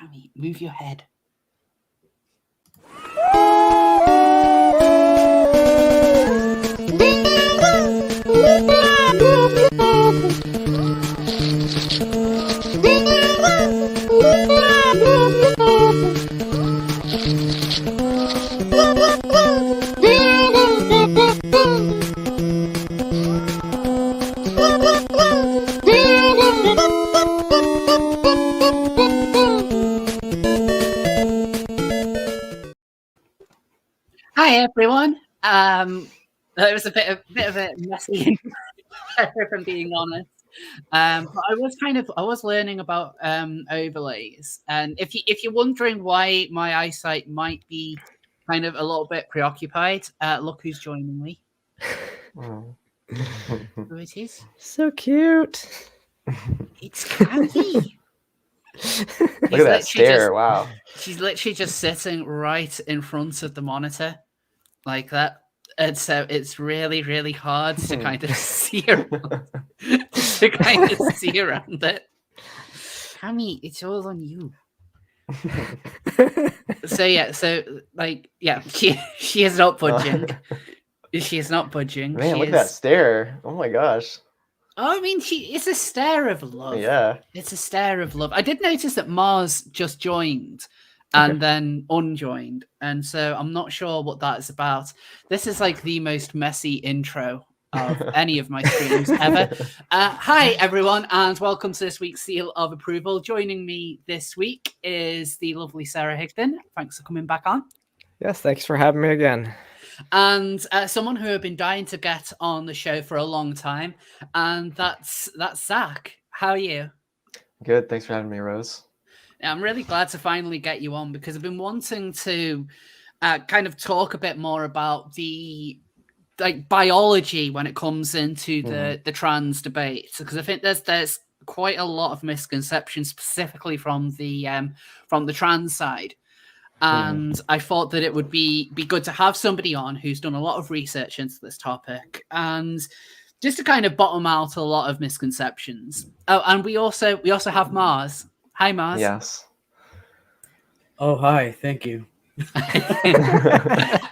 Cammy, move your head. Hi everyone. It was a bit of a messy if I'm being honest. But I was learning about overlays, and if you're wondering why my eyesight might be kind of a little bit preoccupied, look who's joining me. Who it is? So cute. It's Cammy. Look at that stare! Wow. She's literally just sitting right in front of the monitor, like that. And so it's really, really hard to kind of see around, it. Cammy, it's all on you. She is not budging. She is not budging. Man, look at that stare! Oh my gosh. Oh, I mean, it's a stare of love. Yeah. It's a stare of love. I did notice that Mars just joined and then unjoined. And so I'm not sure what that is about. This is like the most messy intro of any of my streams ever. Hi, everyone, and welcome to this week's Seal of Approval. Joining me this week is the lovely Sarah Higdon. Thanks for coming back on. Yes, thanks for having me again. And someone who I've been dying to get on the show for a long time, and that's Zach. How are you? Good. Thanks for having me, Rose. I'm really glad to finally get you on because I've been wanting to kind of talk a bit more about the biology when it comes into the trans debate, because I think there's quite a lot of misconceptions specifically from the trans side. And I thought that it would be good to have somebody on who's done a lot of research into this topic and just to kind of bottom out a lot of misconceptions. Oh, and we also have Mars. Hi, Mars. Yes. Oh, hi. Thank you.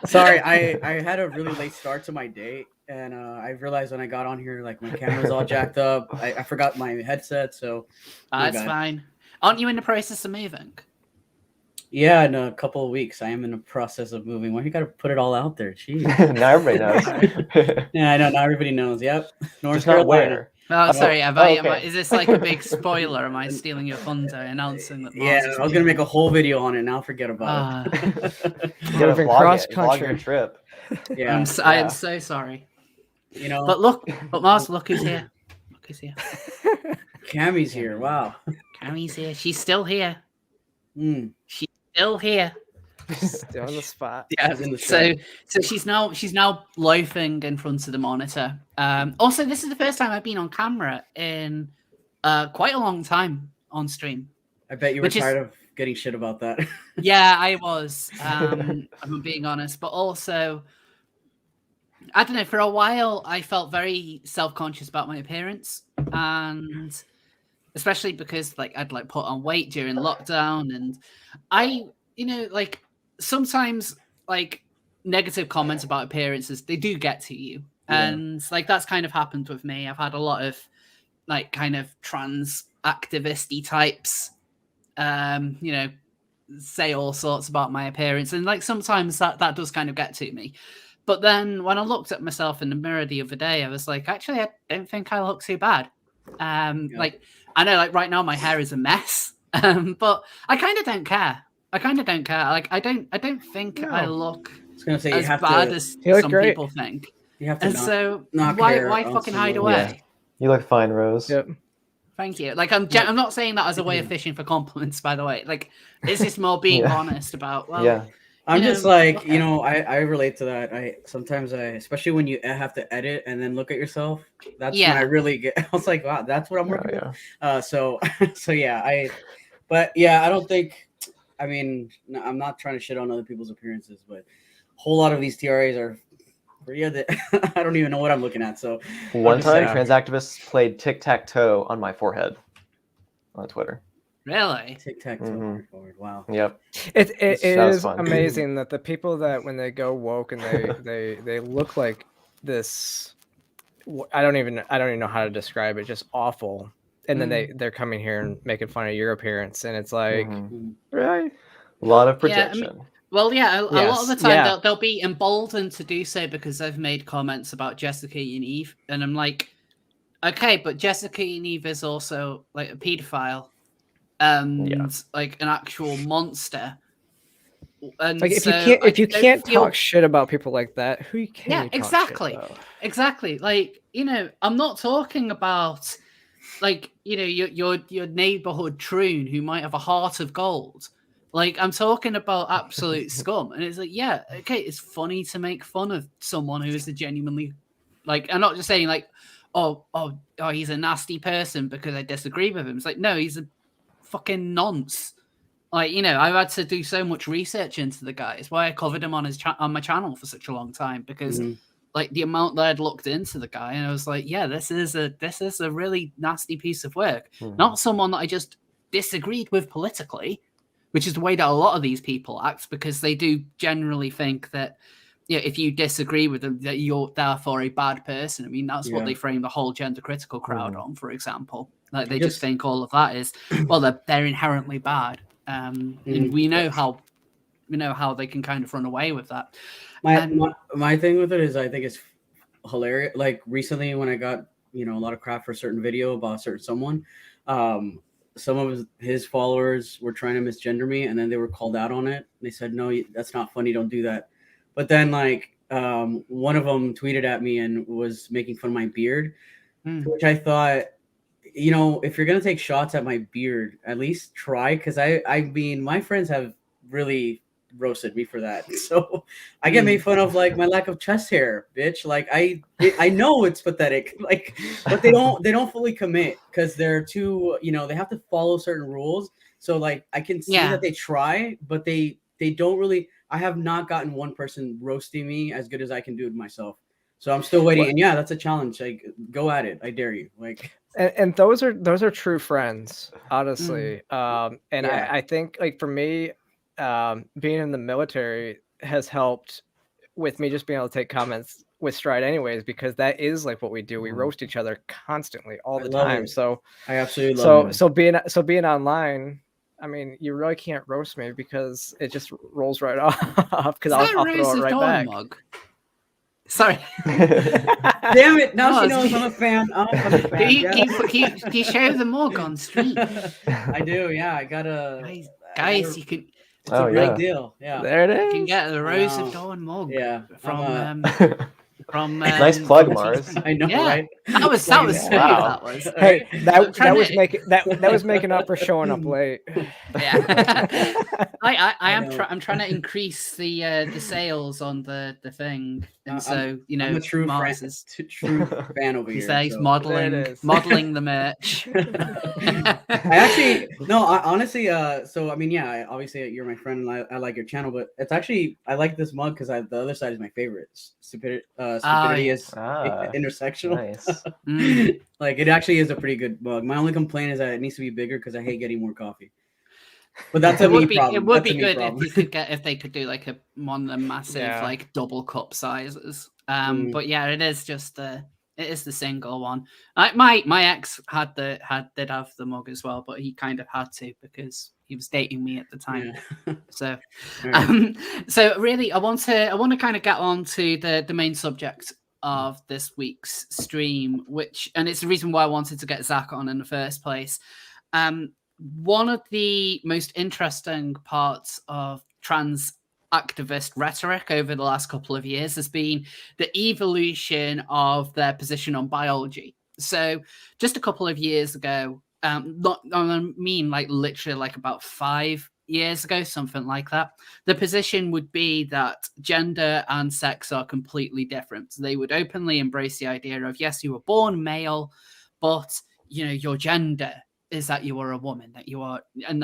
Sorry, I had a really late start to my day, and I realized when I got on here, like my camera's all jacked up. I forgot my headset, so that's fine. Aren't you in the process of moving? Yeah, in a couple of weeks, I am in the process of moving. Why you got to put it all out there? Jeez. Now everybody knows. Yeah, I know. Now everybody knows. Yep. North Carolina. Oh, sorry. Is this like a big spoiler? Am I stealing your thunder announcing that? Yeah, I was gonna make a whole video on it. Now forget about it. You're gonna vlog your trip. Yeah, I am so sorry. You know, but Mars, look who's here. Look who's here. Cammy's here. Wow. Cammy's here. She's still here. She's still here. Still on the spot. Yeah. So she's now loafing in front of the monitor. Also, this is the first time I've been on camera in quite a long time on stream. I bet you were tired of getting shit about that. Yeah, I was. I'm being honest, but also, I don't know. For a while, I felt very self-conscious about my appearance, and especially because I'd put on weight during lockdown, and sometimes negative comments about appearances, they do get to you. Yeah. And that's kind of happened with me. I've had a lot of kind of trans activist-y types, say all sorts about my appearance. And sometimes that does kind of get to me. But then when I looked at myself in the mirror the other day, I was like, actually, I don't think I look too bad. I know right now my hair is a mess, but I kind of don't care. I don't think I look as bad as some people think. You have to and so why fucking hide away? Yeah. You look fine, Rose. Yep. Thank you. I'm not saying that as a way of fishing for compliments, by the way. It's just more being honest about, I'm just I relate to that. Sometimes especially when you have to edit and then look at yourself, that's when I really get, I was like, wow, that's what I'm working with. I don't think, I'm not trying to shit on other people's appearances, but a whole lot of these TRAs are I don't even know what I'm looking at. So one time trans activists played tic-tac-toe on my forehead on Twitter. Really? Tic-tac-toe Mhm. hardcore. Wow. Yep. It That was is fun. amazing that the people that when they go woke and they look like this, I don't even know how to describe it, just awful. And then they're coming here and making fun of your appearance, and it's like, Mhm. right? A lot of Yeah, I projection. mean, well, yeah, a lot of the Yes, time yeah. they'll be emboldened to do so because they've made comments about Jessica and Eve, and I'm like, okay, but Jessica and Eve is also like a pedophile and like an actual monster. And Like so if you don't can't feel talk shit about people like that, who can yeah, you talk exactly. shit about? Exactly. Like, you know, I'm not talking about like, you know, your neighborhood troon who might have a heart of gold. Like, I'm talking about absolute scum. And it's like, yeah, okay, it's funny to make fun of someone who is a genuinely like, I'm not just saying like, oh, he's a nasty person because I disagree with him. It's like, no, he's a fucking nonce. Like, you know, I've had to do so much research into the guy. It's why I covered him on his on my channel for such a long time, because like the amount that I'd looked into the guy, and I was like, yeah, this is a really nasty piece of work. Not someone that I just disagreed with politically, which is the way that a lot of these people act, because they do generally think that, yeah, if you disagree with them, that you're therefore a bad person. I mean, that's what they frame the whole gender critical crowd on, for example. Like they just think all of that is, well, they're inherently bad. And we know how they can kind of run away with that. My thing with it is I think it's hilarious. Like recently when I got, you know, a lot of crap for a certain video about a certain someone, some of his followers were trying to misgender me, and then they were called out on it. They said, no, that's not funny, don't do that. But then like one of them tweeted at me and was making fun of my beard, which I thought, you know, if you're gonna take shots at my beard, at least try, because I mean, my friends have really roasted me for that. So I get made fun of like my lack of chest hair, bitch. Like I know it's pathetic, like, but they don't fully commit because they're too, you know, they have to follow certain rules. So like I can see that they try, but they don't really. I have not gotten one person roasting me as good as I can do it myself. So I'm still waiting, and yeah, that's a challenge. Like, go at it. I dare you. Like, and those are true friends, honestly. And I think like for me, being in the military has helped with me just being able to take comments with stride anyways, because that is like what we do. We roast each other constantly all the time. So I absolutely love it. So being online, I mean, you really can't roast me because it just rolls right off, because I'll throw it right back. Mug? Sorry. Damn it. Now she knows I'm a fan. I'm a fan. Do you show the mug on stream? I do, yeah. I gotta guys, you can. It's a big deal. Yeah. There it is. You can get the Rose of Dawn mug. Yeah. From nice plug, Mars. I know, right? That was smooth. Wow. That was. Hey, that was making up for showing up late. Yeah. I'm trying to increase the sales on the thing, and so you know, I'm a true Mars is true fan over here. He's modeling the merch. Honestly, so I mean, yeah, obviously you're my friend and I like your channel, but it's actually I like this mug because the other side is my favorite. Stupidity is intersectional. Nice. Like it actually is a pretty good mug. My only complaint is that it needs to be bigger because I hate getting more coffee. But that's problem. It would be good if they could do like one of the massive like double cup sizes. But yeah, it is just the single one. My ex did have the mug as well, but he kind of had to because he was dating me at the time. Yeah. So really, I want to kind of get on to the main subject of this week's stream, and it's the reason why I wanted to get Zach on in the first place. One of the most interesting parts of trans activist rhetoric over the last couple of years has been the evolution of their position on biology. So just a couple of years ago, I mean like literally like about 5 years ago, something like that, the position would be that gender and sex are completely different. So they would openly embrace the idea of, yes, you were born male, but you know your gender is that you are a woman, that you are, and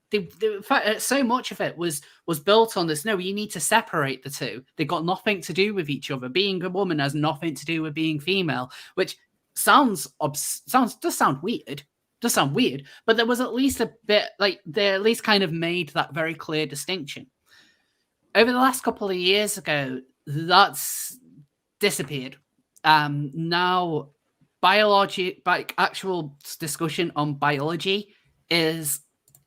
the fact, so much of it was built on this. No, you need to separate the two. They got nothing to do with each other. Being a woman has nothing to do with being female, which does sound weird. does sound weird, but there was at least a bit, like, they at least kind of made that very clear distinction. Over the last couple of years ago, that's disappeared. Now, biology, like actual discussion on biology, is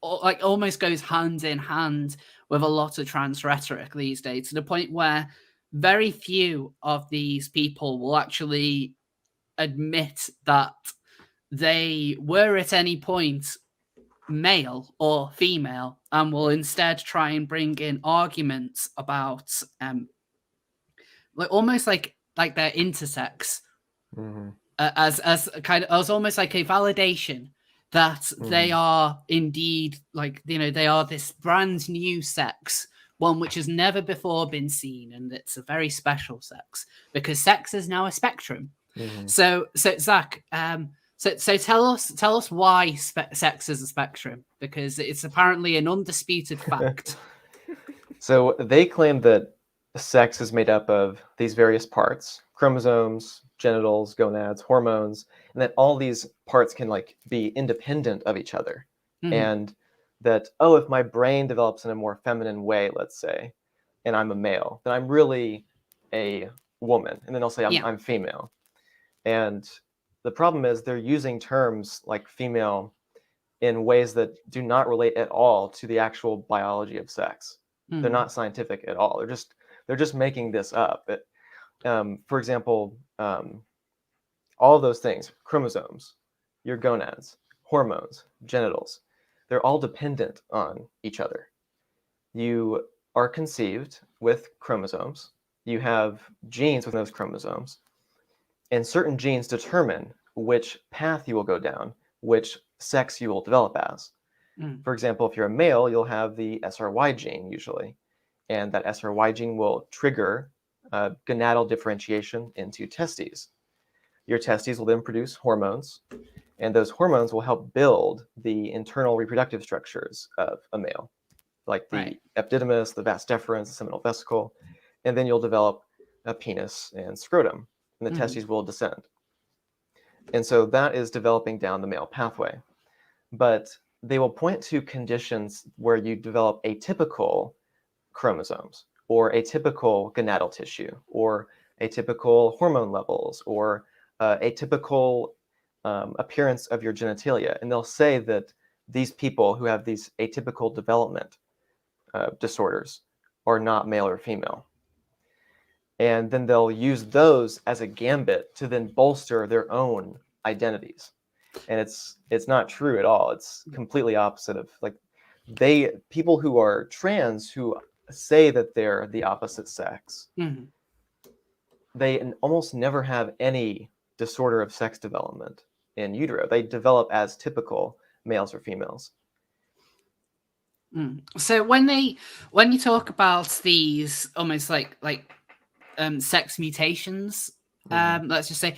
like almost goes hand in hand with a lot of trans rhetoric these days, to the point where very few of these people will actually admit that they were at any point male or female, and will instead try and bring in arguments about like almost like their intersex, as kind of as almost like a validation that they are indeed, like, you know, they are this brand new sex, one which has never before been seen, and it's a very special sex because sex is now a spectrum. So Zach, so tell us why sex is a spectrum, because it's apparently an undisputed fact. So they claim that sex is made up of these various parts: chromosomes, genitals, gonads, hormones, and that all these parts can like be independent of each other. And that, oh, if my brain develops in a more feminine way, let's say, and I'm a male, then I'm really a woman. And then they'll say I'm female. And the problem is they're using terms like female in ways that do not relate at all to the actual biology of sex. They're not scientific at all. They're just making this up. For example, all of those things: chromosomes, your gonads, hormones, genitals, they're all dependent on each other. You are conceived with chromosomes. You have genes within those chromosomes, and certain genes determine which path you will go down, which sex you will develop as. For example, if you're a male, you'll have the SRY gene usually, and that SRY gene will trigger gonadal differentiation into testes. Your testes will then produce hormones, and those hormones will help build the internal reproductive structures of a male, like the epididymis, the vas deferens, the seminal vesicle, and then you'll develop a penis and scrotum, and the testes will descend. And so that is developing down the male pathway. But they will point to conditions where you develop atypical chromosomes, or atypical gonadal tissue, or atypical hormone levels, or atypical appearance of your genitalia. And they'll say that these people who have these atypical development disorders are not male or female. And then they'll use those as a gambit to then bolster their own identities. And it's not true at all. It's completely opposite of, like, people who are trans who say that they're the opposite sex, they almost never have any disorder of sex development in utero. They develop as typical males or females. So when you talk about these almost like sex mutations, let's just say,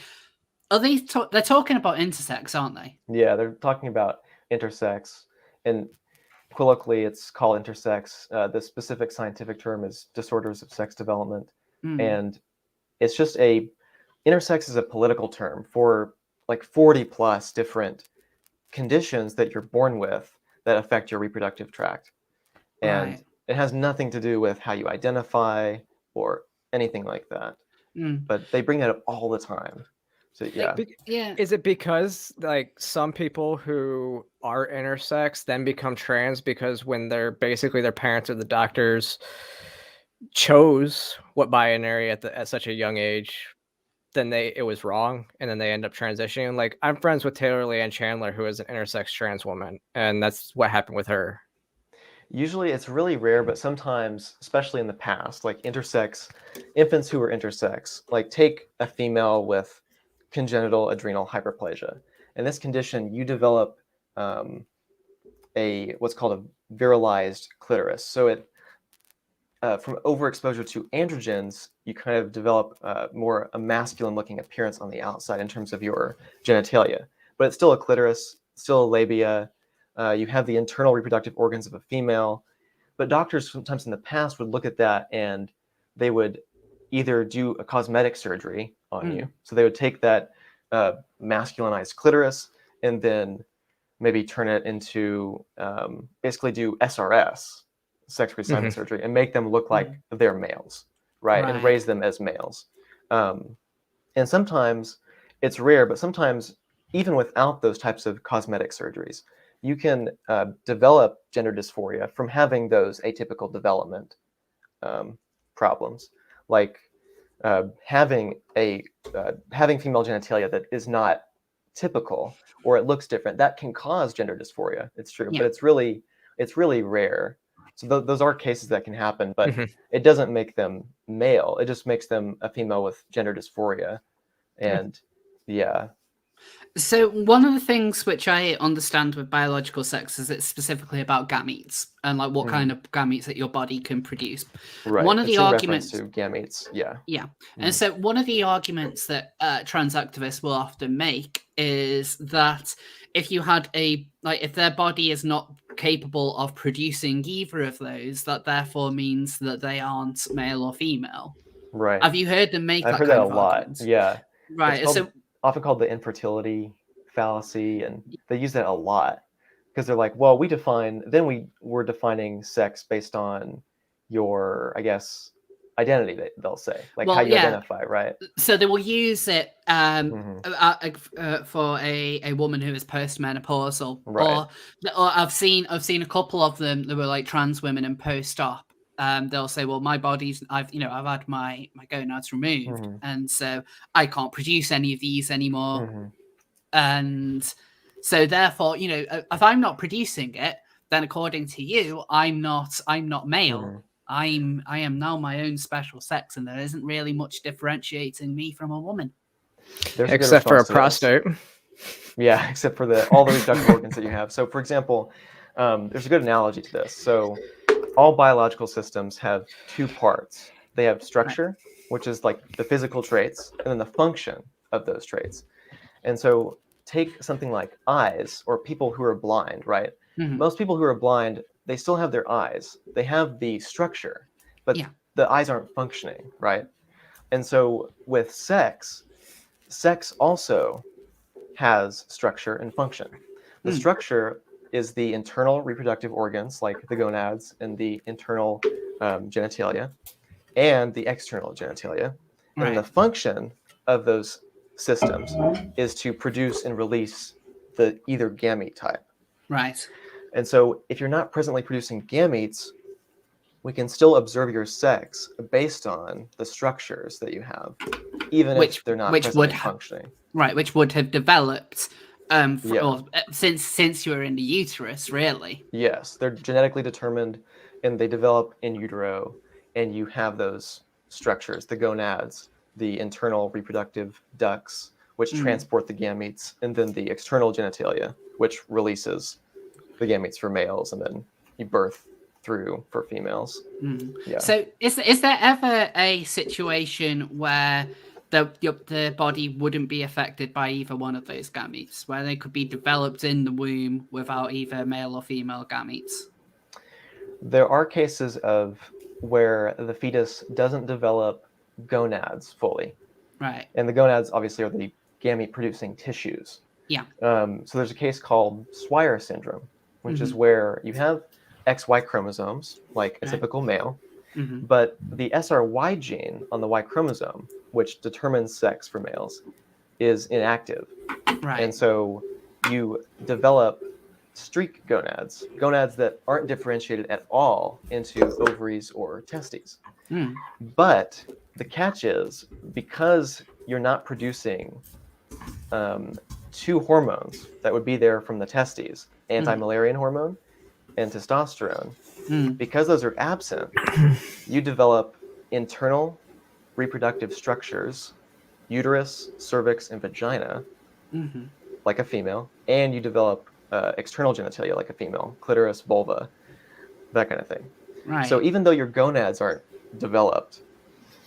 are they're talking about intersex, aren't they? Yeah, they're talking about intersex, and colloquially it's called intersex. The specific scientific term is disorders of sex development. And it's just intersex is a political term for like 40 plus different conditions that you're born with that affect your reproductive tract. And it has nothing to do with how you identify or anything like that. But they bring that up all the time. So Is it because like some people who are intersex then become trans because when they're basically their parents or the doctors chose what binary at such a young age, then it was wrong, and then they end up transitioning? Like, I'm friends with Taylor Leanne Chandler, who is an intersex trans woman, and that's what happened with her. Usually it's really rare, but sometimes, especially in the past, like infants who are intersex, like take a female with congenital adrenal hyperplasia. In this condition, you develop what's called a virilized clitoris. So it from overexposure to androgens, you kind of develop more a masculine-looking appearance on the outside in terms of your genitalia. But it's still a clitoris, still a labia. You have the internal reproductive organs of a female. But doctors sometimes in the past would look at that and they would either do a cosmetic surgery on you. So they would take that masculinized clitoris and then maybe turn it into basically do SRS, sex reassignment surgery, and make them look like they're males, right? And raise them as males. And sometimes it's rare, but sometimes even without those types of cosmetic surgeries, you can develop gender dysphoria from having those atypical development problems, like having female genitalia that is not typical, or it looks different. That can cause gender dysphoria. It's true, but it's really rare. So those are cases that can happen, but it doesn't make them male. It just makes them a female with gender dysphoria. And So one of the things which I understand with biological sex is it's specifically about gametes and like what kind of gametes that your body can produce. Right. One of the arguments to gametes, yeah. And so one of the arguments that trans activists will often make is that if you had if their body is not capable of producing either of those, that therefore means that they aren't male or female. Right. Have you heard them make I've that heard kind that of a lot. argument? Yeah. Right. So often called the infertility fallacy, and they use that a lot because they're like, well, we're defining sex based on your, I guess, identity, they'll say, like how you identify, right? So they will use it for a woman who is postmenopausal, right. or I've seen a couple of them that were like trans women and post-op. They'll say, well, my body's, I've had my gonads removed, and so I can't produce any of these anymore. And so therefore, if I'm not producing it, then according to you, I'm not male. I am now my own special sex, and there isn't really much differentiating me from a woman. Except for a prostate. Yeah, except for all the reproductive organs that you have. So, for example, there's a good analogy to this. So, all biological systems have two parts. They have structure, which is like the physical traits, and then the function of those traits. And so take something like eyes, or people who are blind, right? Most people who are blind, they still have their eyes. They have the structure, but the eyes aren't functioning, right? And so with sex also has structure and function. The structure is the internal reproductive organs, like the gonads and the internal genitalia, and the external genitalia. And the function of those systems is to produce and release the either gamete type. Right. And so if you're not presently producing gametes, we can still observe your sex based on the structures that you have, even if they're not presently functioning. Right, which would have developed since you were in the uterus, really. Yes, they're genetically determined, and they develop in utero, and you have those structures, the gonads, the internal reproductive ducts, which transport the gametes, and then the external genitalia, which releases the gametes for males, and then you birth through for females. Yeah. So is there ever a situation where the body wouldn't be affected by either one of those gametes, where they could be developed in the womb without either male or female gametes? There are cases of where the fetus doesn't develop gonads fully. Right. And the gonads obviously are the gamete-producing tissues. Yeah. So there's a case called Swire Syndrome, which is where you have XY chromosomes, like a typical male, but the SRY gene on the Y chromosome, which determines sex for males, is inactive. Right. And so you develop streak gonads that aren't differentiated at all into ovaries or testes. But the catch is, because you're not producing two hormones that would be there from the testes, anti-Müllerian hormone and testosterone, because those are absent, you develop internal reproductive structures, uterus, cervix, and vagina, like a female, and you develop external genitalia like a female, clitoris, vulva, that kind of thing. Right. So even though your gonads aren't developed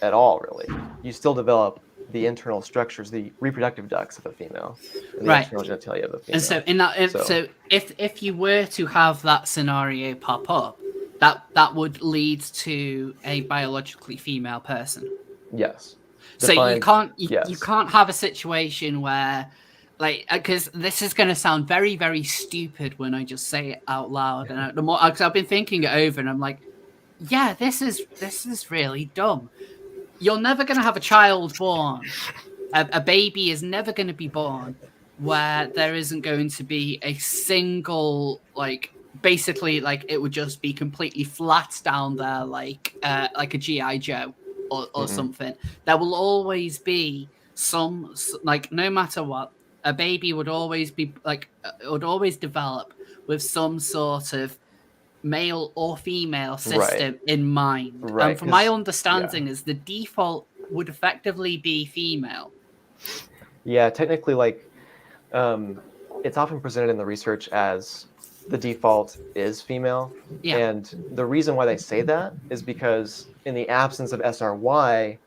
at all, really, you still develop the internal structures, the reproductive ducts of a female, and the external genitalia of a female. And so in that, so if you were to have that scenario pop up, that would lead to a biologically female person. Yes. So you can't have a situation where like, because this is going to sound very, very stupid when I just say it out loud, and the more, because I've been thinking it over, and I'm like, yeah, this is really dumb. You're never going to have a child born. A baby is never going to be born where there isn't going to be a single, like, basically, like, it would just be completely flat down there, like a GI Joe or something. There will always be some, like, no matter what, a baby would always be like, it would always develop with some sort of male or female system in mind. Right. And from my understanding is the default would effectively be female. Yeah, technically, like, it's often presented in the research as the default is female. Yeah. And the reason why they say that is because in the absence of SRY,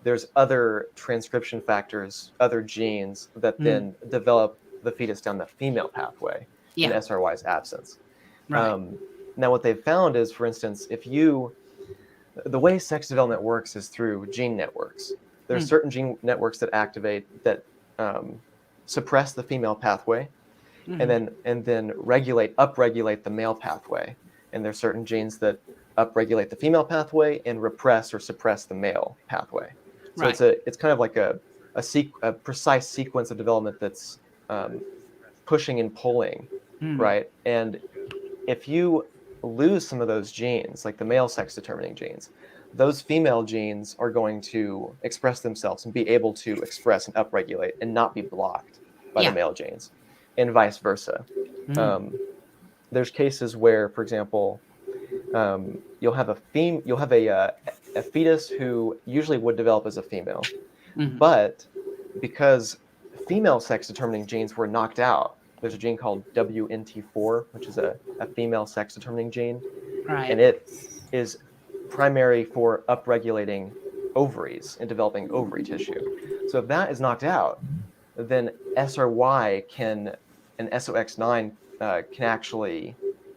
there's other transcription factors, other genes that then develop the fetus down the female pathway in SRY's absence. Right. Now, what they've found is, for instance, the way sex development works is through gene networks. There's certain gene networks that suppress the female pathway, and then upregulate the male pathway. And there's certain genes that upregulate the female pathway and repress or suppress the male pathway. So it's kind of like a precise sequence of development that's pushing and pulling, right? And if you lose some of those genes, like the male sex determining genes, those female genes are going to express themselves and be able to express and upregulate and not be blocked by the male genes, and vice versa. There's cases where, for example, you'll have a fetus who usually would develop as a female, but because female sex determining genes were knocked out, there's a gene called WNT4, which is a female sex determining gene, and it is primary for upregulating ovaries and developing ovary tissue. So if that is knocked out, then SRY and SOX9 can actually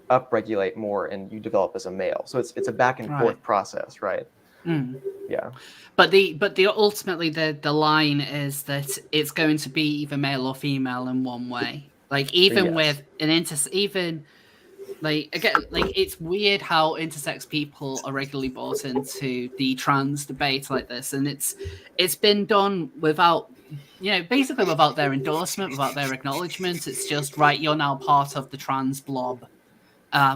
upregulate more, and you develop as a male. So it's a back and forth process, right? Yeah. But the ultimately the line is that it's going to be either male or female in one way. Like even with an it's weird how intersex people are regularly brought into the trans debate like this, and it's been done without, basically without their endorsement, without their acknowledgement. It's just, right, you're now part of the trans blob,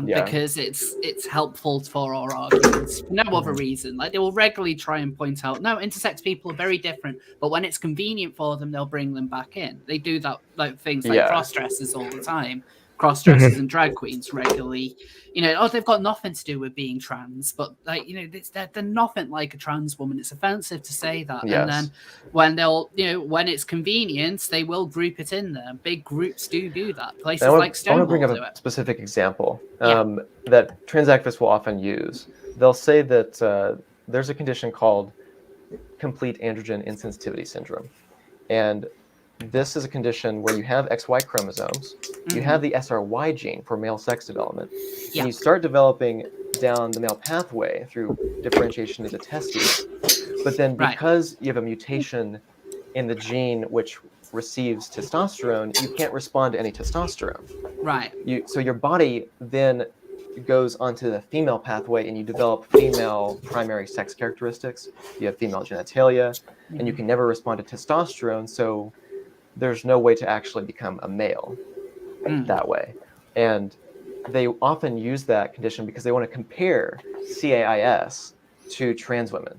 because it's helpful for our arguments. No other reason. Like, they will regularly try and point out, no, intersex people are very different, but when it's convenient for them, they'll bring them back in. They do that, like things like cross-dressers all the time. Cross-dressers and drag queens regularly, they've got nothing to do with being trans, but like, they're nothing like a trans woman. It's offensive to say that. And then when when it's convenient, they will group it in there. Big groups do that. Places like Stonewall. I want to bring up a specific example that trans activists will often use. They'll say that there's a condition called complete androgen insensitivity syndrome, and this is a condition where you have XY chromosomes, you have the SRY gene for male sex development, and you start developing down the male pathway through differentiation into testes. But then because you have a mutation in the gene which receives testosterone, you can't respond to any testosterone. Right. So your body then goes onto the female pathway, and you develop female primary sex characteristics. You have female genitalia, and you can never respond to testosterone, so there's no way to actually become a male that way. And they often use that condition because they want to compare CAIS to trans women.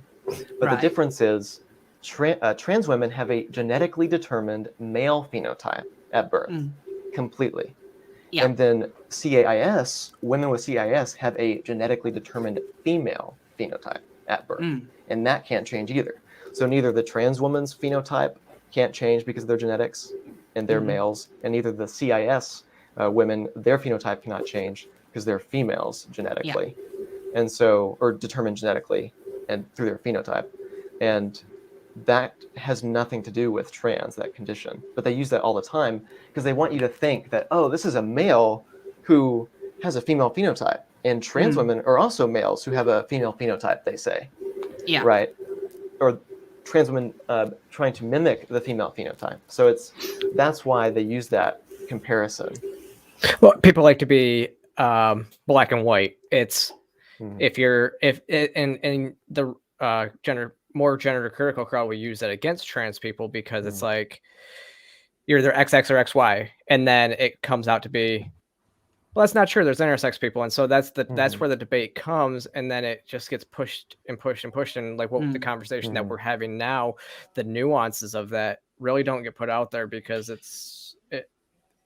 But the difference is trans women have a genetically determined male phenotype at birth, completely. Yeah. And then women with CAIS have a genetically determined female phenotype at birth. And that can't change either. So neither the trans woman's phenotype can't change because of their genetics, and they're males, and neither the CIS women, their phenotype cannot change because they're females genetically, and so, or determined genetically and through their phenotype, and that has nothing to do with trans, that condition. But they use that all the time because they want you to think that, oh, this is a male who has a female phenotype, and trans women are also males who have a female phenotype, they say, right? Or trans women trying to mimic the female phenotype. So that's why they use that comparison. Well, people like to be black and white. It's if in the gender critical crowd, we use that against trans people because it's like you're either XX or XY, and then it comes out to be, well, that's not true. There's intersex people, and so that's where the debate comes, and then it just gets pushed and pushed and pushed, and like what the conversation that we're having now, the nuances of that really don't get put out there because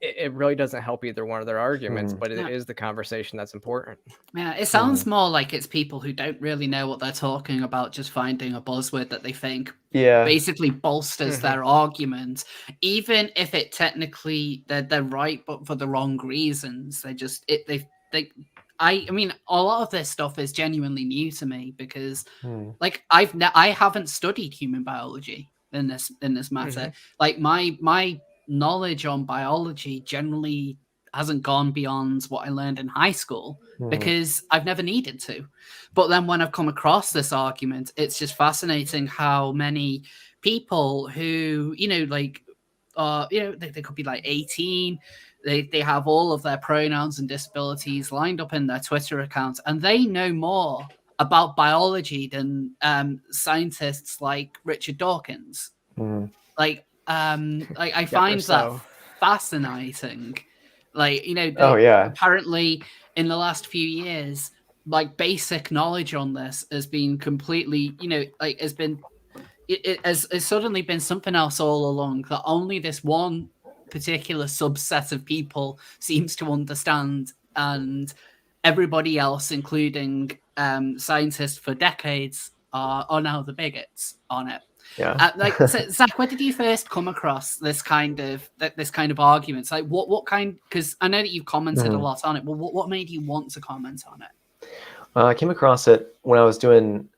it really doesn't help either one of their arguments, but it is the conversation that's important. Yeah, it sounds more like it's people who don't really know what they're talking about, just finding a buzzword that they think basically bolsters their argument, even if it technically they're right, but for the wrong reasons. I mean, a lot of this stuff is genuinely new to me because, like, I haven't studied human biology in this matter. Like my knowledge on biology generally hasn't gone beyond what I learned in high school because I've never needed to. But then when I've come across this argument, it's just fascinating how many people who, they could be like 18, they have all of their pronouns and disabilities lined up in their Twitter accounts, and they know more about biology than scientists like Richard Dawkins. I find that fascinating. Apparently in the last few years, like basic knowledge on this has been completely, it has suddenly been something else all along that only this one particular subset of people seems to understand, and everybody else, including scientists for decades, are now the bigots on it. So, Zach, where did you first come across this kind of arguments? Like, what kind? Because I know that you've commented a lot on it. But what made you want to comment on it? I came across it when I was doing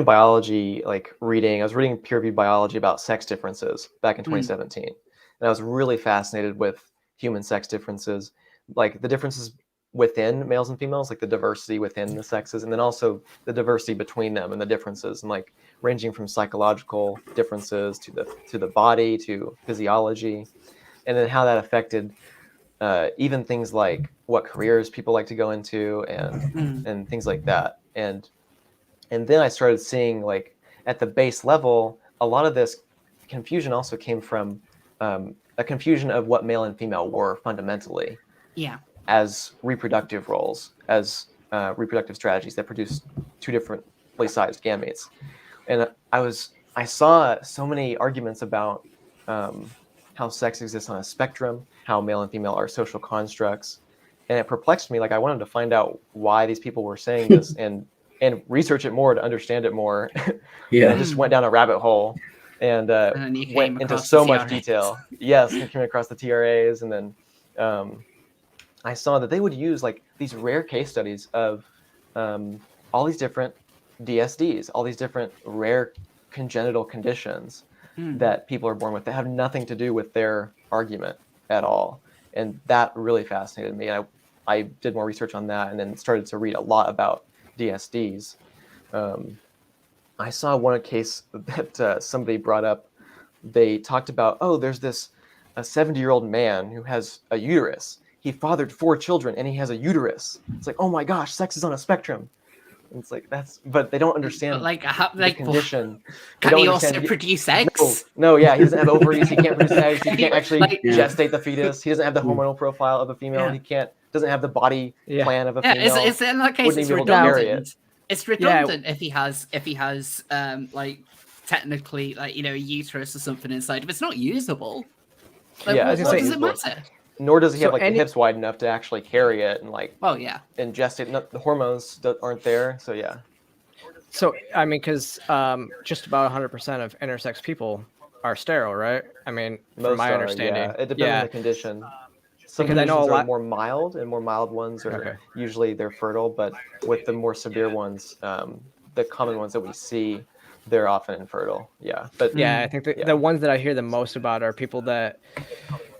biology, like reading. I was reading peer-reviewed biology about sex differences back in 2017, and I was really fascinated with human sex differences, like the differences within males and females, like the diversity within the sexes, and then also the diversity between them and the differences, and like ranging from psychological differences to the body to physiology, and then how that affected even things like what careers people like to go into and things like that. And then I started seeing, like, at the base level, a lot of this confusion also came from a confusion of what male and female were fundamentally. Yeah. As reproductive roles, as reproductive strategies that produce two differently sized gametes. And I saw so many arguments about how sex exists on a spectrum, how male and female are social constructs. And it perplexed me. Like, I wanted to find out why these people were saying this and research it more to understand it more. And I just went down a rabbit hole and went into so much detail. Yes, I came across the TRAs, and then I saw that they would use like these rare case studies of all these different DSDs, all these different rare congenital conditions that people are born with that have nothing to do with their argument at all. And that really fascinated me. I did more research on that and then started to read a lot about DSDs. I saw one case that somebody brought up. They talked about, there's this a 70-year-old man who has a uterus. He fathered 4 children and he has a uterus. It's like, oh my gosh, sex is on a spectrum. And it's like, but they don't understand the condition. Can he also produce eggs? No, yeah, he doesn't have ovaries. He can't produce eggs. He can't actually gestate the fetus. He doesn't have the hormonal profile of a female. He doesn't have the body plan of a female. It's in that case, it's redundant. It's redundant if he has like technically, like, a uterus or something inside. If it's not usable, like, what does it matter? Nor does he have the hips wide enough to actually carry it and ingest it. No, the hormones aren't there, so yeah. So I mean, because just about 100% of intersex people are sterile, right? I mean, from my understanding, it depends on the condition. Some conditions are more mild, and more mild ones are usually they're fertile, but with the more severe ones, the common ones that we see, they're often infertile. Yeah, but I think the ones that I hear the most about are people that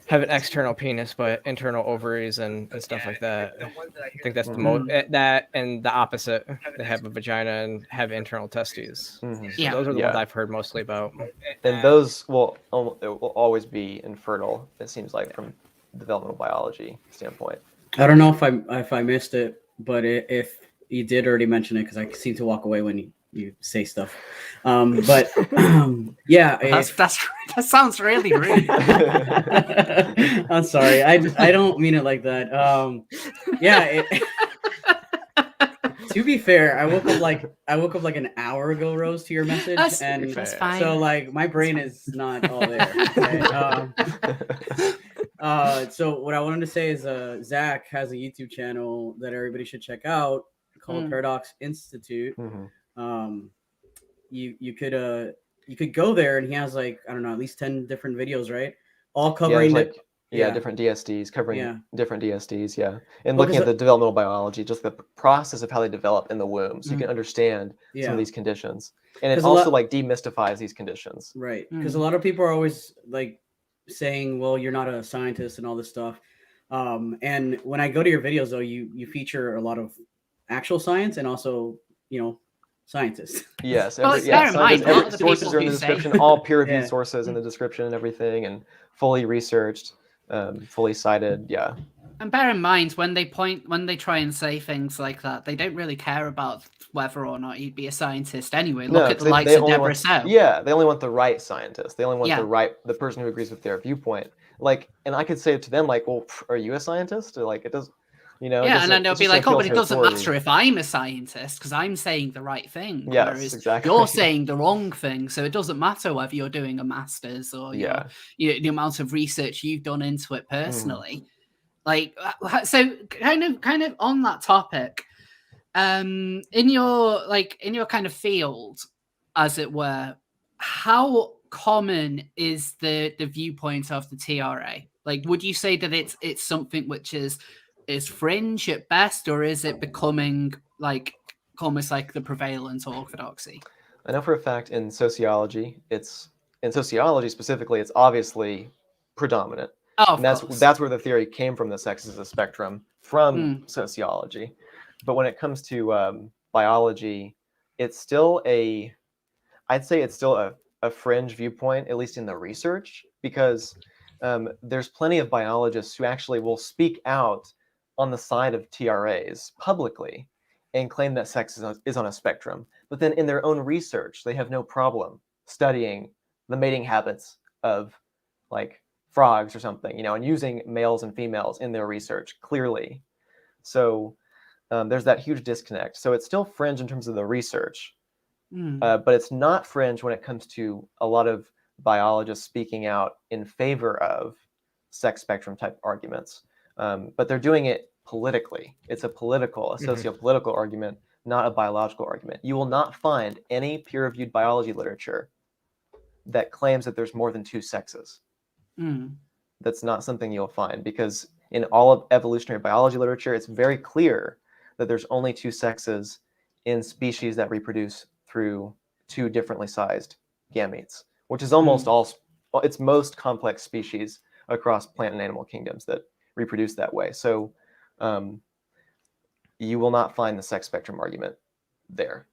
have an external penis but internal ovaries and stuff like that. I think that's the most that, and the opposite. They have a vagina and have internal testes. Mm-hmm. So those are the ones I've heard mostly about. And those will always be infertile. It seems like from developmental biology standpoint. I don't know if I missed it, but if you did already mention it, because I seem to walk away when you say stuff. But yeah, that sounds really rude. I'm sorry. I don't mean it like that. Yeah. To be fair, I woke up like an hour ago, Rose, to your message, That's fine. So like my brain is not all there. Okay? So what I wanted to say is Zach has a YouTube channel that everybody should check out called Paradox Institute. You could go there, and he has like, I don't know, at least 10 different videos, right? All covering different DSDs, covering different DSDs, and looking at the developmental biology, just the process of how they develop in the womb, so you can understand some of these conditions, and it also like demystifies these conditions, right? Because a lot of people are always like saying, well, you're not a scientist and all this stuff, and when I go to your videos, though, you feature a lot of actual science and also, scientists. Yes. Bear in mind, every sources are in the description, all peer-reviewed sources in the description and everything, and fully researched, fully cited. Yeah. And bear in mind, when they try and say things like that, they don't really care about whether or not you'd be a scientist anyway. Look at the likes of Deborah So. Yeah, they only want the right scientist. They only want the person who agrees with their viewpoint. Like, and I could say to them, like, well, are you a scientist? Or like, it does. And then they'll be like, oh, but it doesn't matter if I'm a scientist because I'm saying the right thing. Yes, whereas exactly. you're saying the wrong thing. So it doesn't matter whether you're doing a master's or the amount of research you've done into it personally. Like, so kind of on that topic, in your kind of field, as it were, how common is the viewpoint of the TRA? Like, would you say that it's something which is fringe at best, or is it becoming like almost like the prevalent orthodoxy? I know for a fact in sociology specifically, it's obviously predominant. Oh, and that's where the theory came from, the sex is a spectrum, from sociology. But when it comes to biology, it's still I'd say it's still a fringe viewpoint, at least in the research, because there's plenty of biologists who actually will speak out on the side of TRAs publicly and claim that sex is on a spectrum. But then in their own research, they have no problem studying the mating habits of like frogs or something, and using males and females in their research clearly. So there's that huge disconnect. So it's still fringe in terms of the research, but it's not fringe when it comes to a lot of biologists speaking out in favor of sex spectrum type arguments. But they're doing it politically. It's a socio-political argument, not a biological argument. You will not find any peer-reviewed biology literature that claims that there's more than two sexes. That's not something you'll find, because in all of evolutionary biology literature, it's very clear that there's only two sexes in species that reproduce through two differently sized gametes, which is almost it's most complex species across plant and animal kingdoms that reproduce that way. So you will not find the sex spectrum argument there.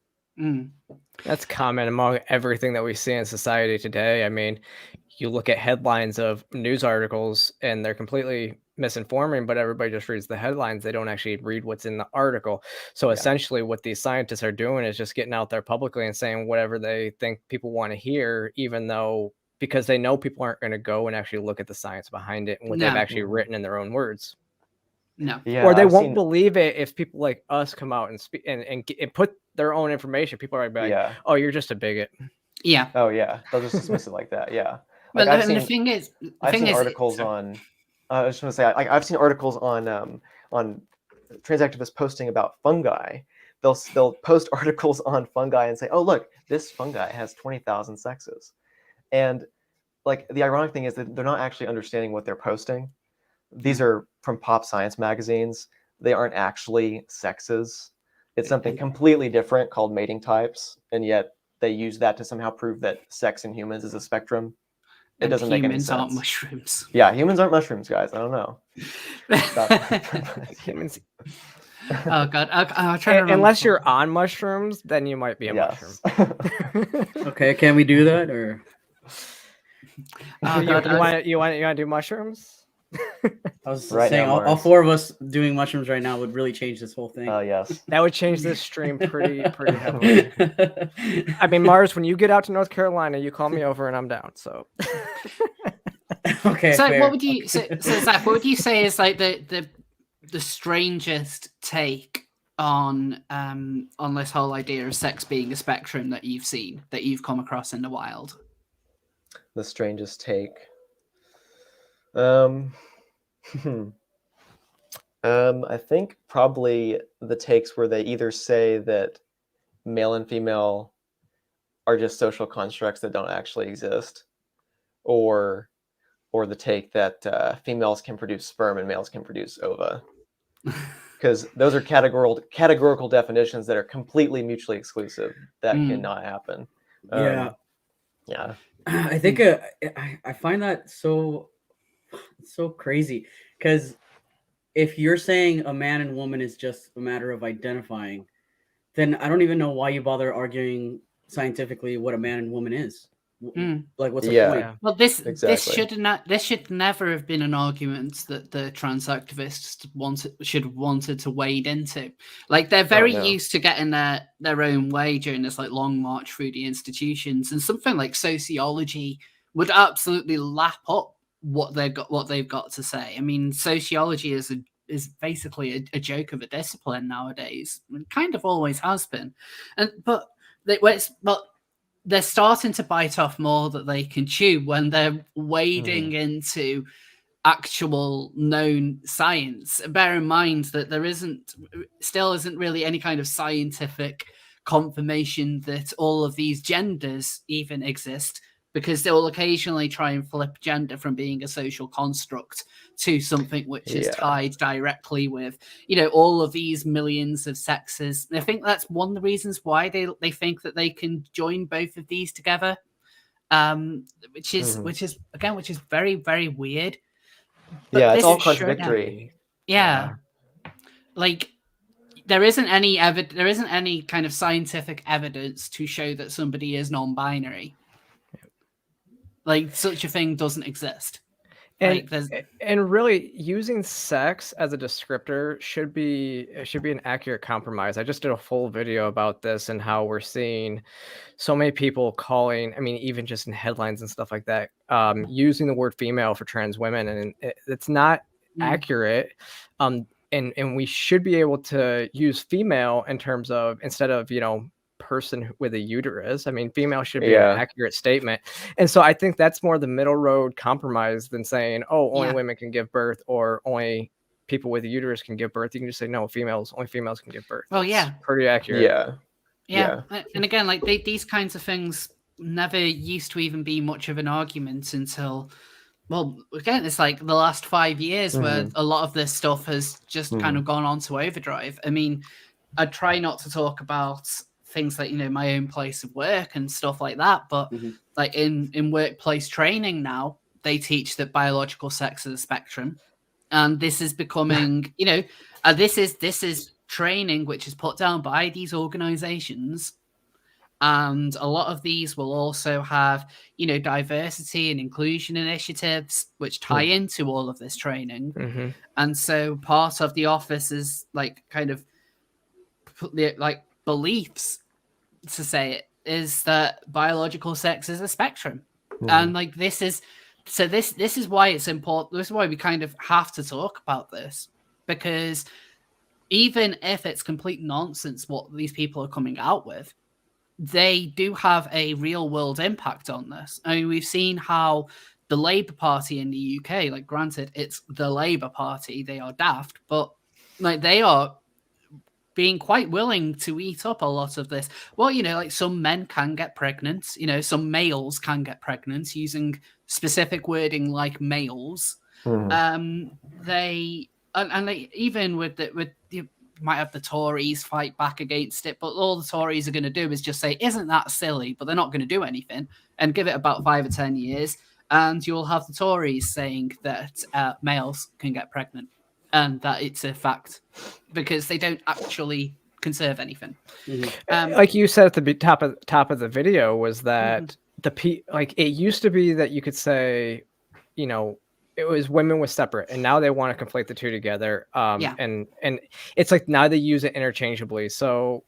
That's common among everything that we see in society today. I mean, you look at headlines of news articles and they're completely misinforming, but everybody just reads the headlines. They don't actually read what's in the article. So essentially what these scientists are doing is just getting out there publicly and saying whatever they think people want to hear, even though, because they know people aren't going to go and actually look at the science behind it and what they've actually written in their own words. Or they won't believe it if people like us come out and speak and put their own information. People are like, oh, you're just a bigot. Yeah. Oh yeah, they'll just dismiss it like that. Yeah. Like, I've seen articles on. I was just going to say, I've seen articles on trans activists posting about fungi. They'll post articles on fungi and say, oh look, this fungi has 20,000 sexes, and like the ironic thing is that they're not actually understanding what they're posting. These are from pop science magazines. They aren't actually sexes. It's something completely different called mating types, and yet they use that to somehow prove that sex in humans is a spectrum. it doesn't make any humans aren't sense. mushrooms. Yeah, humans aren't mushrooms, guys. I don't know. Humans. Oh god, I'll try to remember. Unless you're on mushrooms, then you might be a Yes. mushroom. Okay, can we do that or? Oh you god, want to do mushrooms? I was Right saying now, all Mars. 4 of us doing mushrooms right now would really change this whole thing. Yes. That would change this stream pretty heavily. I mean, Mars, when you get out to North Carolina, you call me over and I'm down. So. Okay. So fair. what would you so Zach, what would you say is like the strangest take on this whole idea of sex being a spectrum that you've seen, that you've come across in the wild? The strangest take. I think probably the takes where they either say that male and female are just social constructs that don't actually exist, or the take that females can produce sperm and males can produce ova, because those are categorical definitions that are completely mutually exclusive. That cannot happen. Yeah. I think I find that so crazy, because if you're saying a man and woman is just a matter of identifying, then I don't even know why you bother arguing scientifically what a man and woman is. Like, what's the point? Well, this Exactly. this should never have been an argument that the trans activists wanted to wade into. Like, they're very used to getting their own way during this like long march through the institutions, and something like sociology would absolutely lap up what they've got to say. I mean, sociology is basically a joke of a discipline nowadays. It kind of always has been, but they're starting to bite off more that they can chew when they're wading into actual known science. Bear in mind that there still isn't really any kind of scientific confirmation that all of these genders even exist, because they will occasionally try and flip gender from being a social construct to something which is tied directly with, all of these millions of sexes. And I think that's one of the reasons why they think that they can join both of these together, which is very, very weird. But it's all contradictory. Like, there isn't any kind of scientific evidence to show that somebody is non-binary. Like, such a thing doesn't exist. And really, using sex as a descriptor should be an accurate compromise. I just did a full video about this and how we're seeing so many people calling, I mean, even just in headlines and stuff like that, using the word female for trans women, and it's not accurate. And we should be able to use female in terms of, instead of, person with a uterus. I mean, female should be an accurate statement. And so I think that's more the middle road compromise than saying, only women can give birth, or only people with a uterus can give birth. You can just say, no, only females can give birth. Well, it's pretty accurate. Yeah. And again, like, these kinds of things never used to even be much of an argument until, well, again, it's like the last 5 years where a lot of this stuff has just kind of gone on to overdrive. I mean, I try not to talk about things like, my own place of work and stuff like that, but like in workplace training now, they teach that biological sex is a spectrum, and this is becoming this is training which is put down by these organizations, and a lot of these will also have diversity and inclusion initiatives which tie into all of this training. And so part of the office is like kind of like beliefs, to say it, is that biological sex is a spectrum. And like, this is why it's important. This is why we kind of have to talk about this, because even if it's complete nonsense what these people are coming out with, they do have a real world impact on this. I mean, we've seen how the Labour Party in the UK, like, granted, it's the Labour Party, they are daft, but like, they are being quite willing to eat up a lot of this. Well, like, some men can get pregnant, some males can get pregnant, using specific wording like males. They even with you might have the Tories fight back against it, but all the Tories are going to do is just say, isn't that silly? But they're not going to do anything, and give it about 5 or 10 years. and you'll have the Tories saying that males can get pregnant, and that it's a fact because they don't actually conserve anything. Like you said at the top of the video, was that like it used to be that you could say, you know, it was women was separate, and now they want to conflate the two together. And it's like now they use it interchangeably. So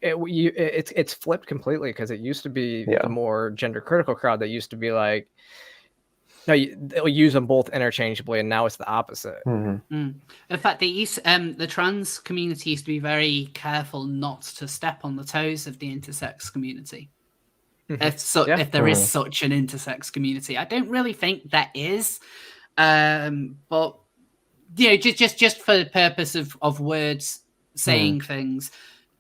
it's flipped completely, because it used to be the more gender critical crowd that used to be like, no, they'll use them both interchangeably, and now it's the opposite. In fact, the trans community used to be very careful not to step on the toes of the intersex community. If there is such an intersex community, I don't really think there is, but you know, just for the purpose of words saying things,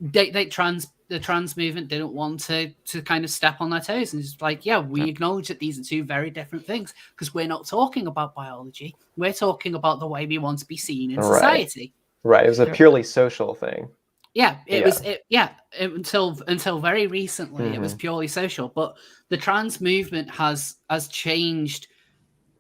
the trans movement didn't want to kind of step on their toes, and it's like, we acknowledge that these are two very different things, because we're not talking about biology, we're talking about the way we want to be seen in society. Right. It was a purely social thing. Until very recently, it was purely social. But the trans movement has changed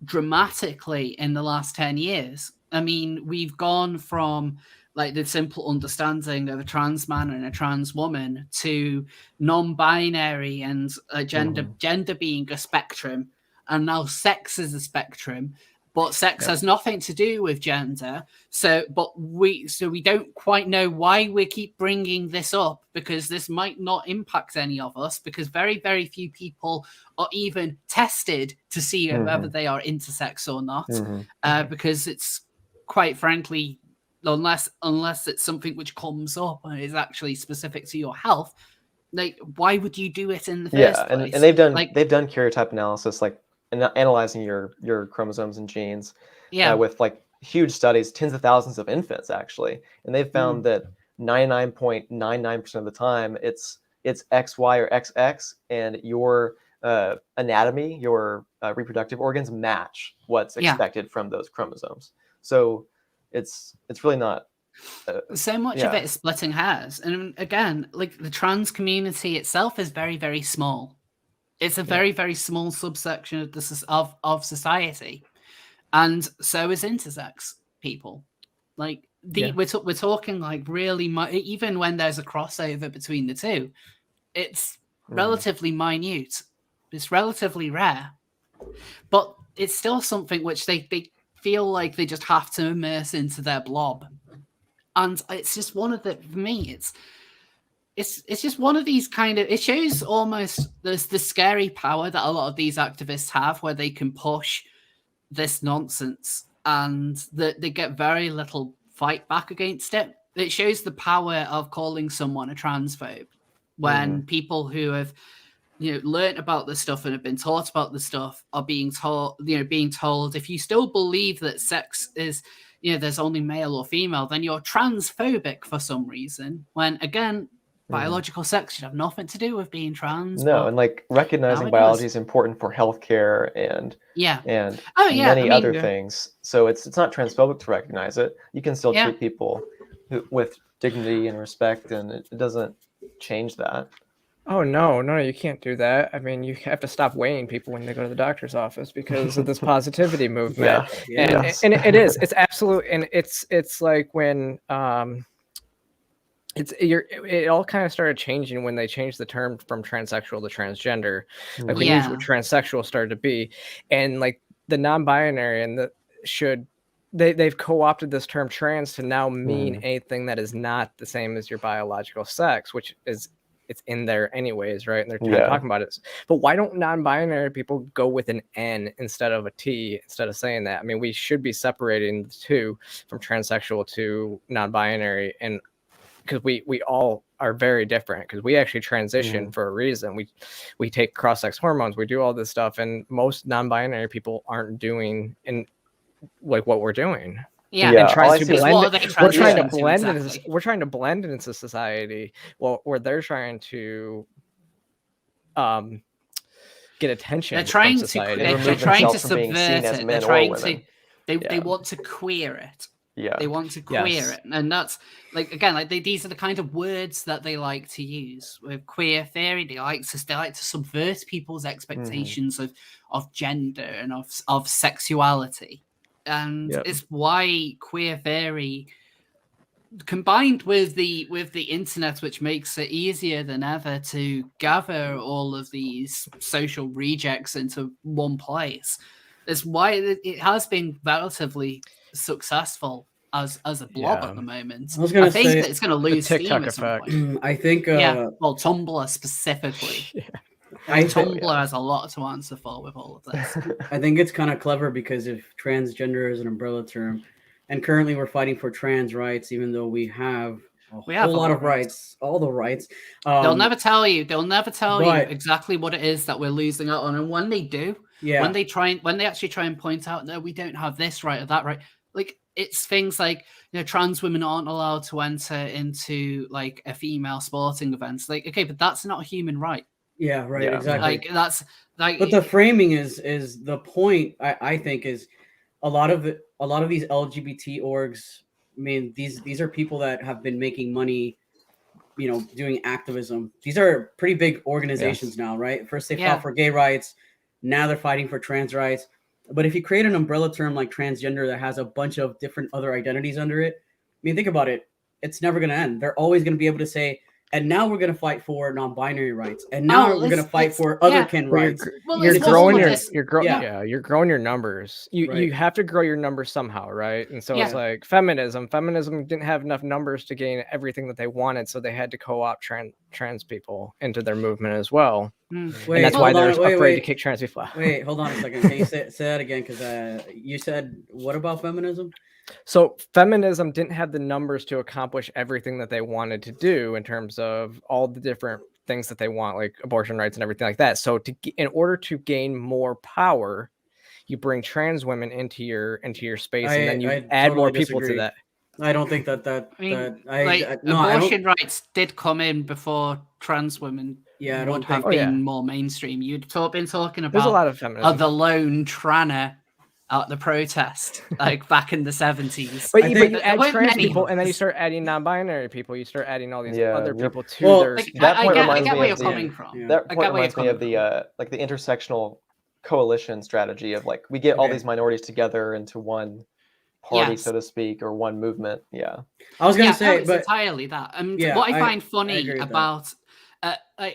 dramatically in the last 10 years. I mean, we've gone from like the simple understanding of a trans man and a trans woman to non-binary and gender being a spectrum, and now sex is a spectrum. But sex has nothing to do with gender. So we don't quite know why we keep bringing this up, because this might not impact any of us, because very, very few people are even tested to see whether they are intersex or not. Because it's, quite frankly, unless it's something which comes up and is actually specific to your health, like, why would you do it in the first place? And they've done karyotype analysis, like analyzing your chromosomes and genes with like huge studies, tens of thousands of infants actually, and they've found that 99.99% of the time it's XY or XX, and your anatomy, your reproductive organs match what's expected from those chromosomes. So it's really not so much of it is splitting hairs. And again, like, the trans community itself is very, very small. It's a very, very small subsection of society, and so is intersex people. Like, we're talking like really even when there's a crossover between the two, it's relatively minute. It's relatively rare, but it's still something which they feel like they just have to immerse into their blob, and it's just one of the, for me, it's just one of these kind of, it shows almost the scary power that a lot of these activists have, where they can push this nonsense and that they get very little fight back against it. It shows the power of calling someone a transphobe when people who have, learned about this stuff and have been taught about this stuff are being told, if you still believe that sex is, there's only male or female, then you're transphobic for some reason, when again, biological sex should have nothing to do with being trans. No, and like recognizing biology is important for healthcare and many other things. So it's not transphobic to recognize it. You can still treat people with dignity and respect, and it doesn't change that. Oh no, you can't do that. I mean, you have to stop weighing people when they go to the doctor's office because of this positivity movement. And it's absolute, and it's like when it all kind of started changing when they changed the term from transsexual to transgender. Like, we knew what transsexual started to be, and like the non-binary and they've co-opted this term trans to now mean anything that is not the same as your biological sex, which is, it's in there anyways, right? And they're kind of talking about it. But why don't non-binary people go with an N instead of a T, instead of saying that? I mean, we should be separating the two from transsexual to non-binary, and because we all are very different, because we actually transition for a reason. We take cross-sex hormones, we do all this stuff, and most non-binary people aren't doing like what we're doing. And trying to blend. We're trying to blend into society, where they're trying to get attention. They're trying from society. They're trying to subvert it. They're trying to. They want to queer it. Yeah. They want to queer Yes. it, and that's like again, like these are the kind of words that they like to use with queer theory. They like to subvert people's expectations of gender and of sexuality, and Yep. it's why queer theory, combined with the internet, which makes it easier than ever to gather all of these social rejects into one place, is why it has been relatively successful as a blob Yeah. at the moment. I was gonna think say that it's going to The lose steam TikTok at some effect. point. I think Yeah, well, Tumblr specifically. Yeah. I think I thi- Tumblr has a lot to answer for with all of this. I think it's kind of clever because if transgender is an umbrella term, and currently we're fighting for trans rights, even though we have a whole lot of rights, all the rights. They'll never tell you. They'll never tell you but- exactly what it is that we're losing out on. And when they do, Yeah. when they actually try and point out, no, we don't have this right or that right. Like it's things like, you know, trans women aren't allowed to enter into like a female sporting event. Like, okay, but that's not a human right. Yeah, right, Yeah. exactly. Like that's like. But the framing is the point. I think is a lot of these LGBT orgs. I mean, these are people that have been making money, you know, doing activism. These are pretty big organizations now, right? First they fought for gay rights, now they're fighting for trans rights. But if you create an umbrella term like transgender that has a bunch of different other identities under it, I mean, think about it. It's never going to end. They're always going to be able to say, and now we're going to fight for non-binary rights, and now we're going to fight for other kin rights. You're growing your numbers. You have to grow your numbers somehow, right? And so it's like feminism didn't have enough numbers to gain everything that they wanted, so they had to co-opt trans people into their movement as well. And that's why they're afraid to kick trans people out. Wait, hold on a second. Can you say that again? Because you said, what about feminism? So feminism didn't have the numbers to accomplish everything that they wanted to do in terms of all the different things that they want, like abortion rights and everything like that. So in order to gain more power, you bring trans women into your space, and then you add totally more people to that. I don't think that abortion rights did come in before trans women would have been more mainstream. You'd been talking about there's a lot of feminism. The lone tranner at the protest, like back in the 70s. But you add trans people, and then you start adding non-binary people. You start adding all these other people to their. That point I get where you're coming from. That point reminds me of the like the intersectional coalition strategy of like we get all these minorities together into one party, so to speak, or one movement. Yeah, I was gonna say, but entirely that. And what I find funny about.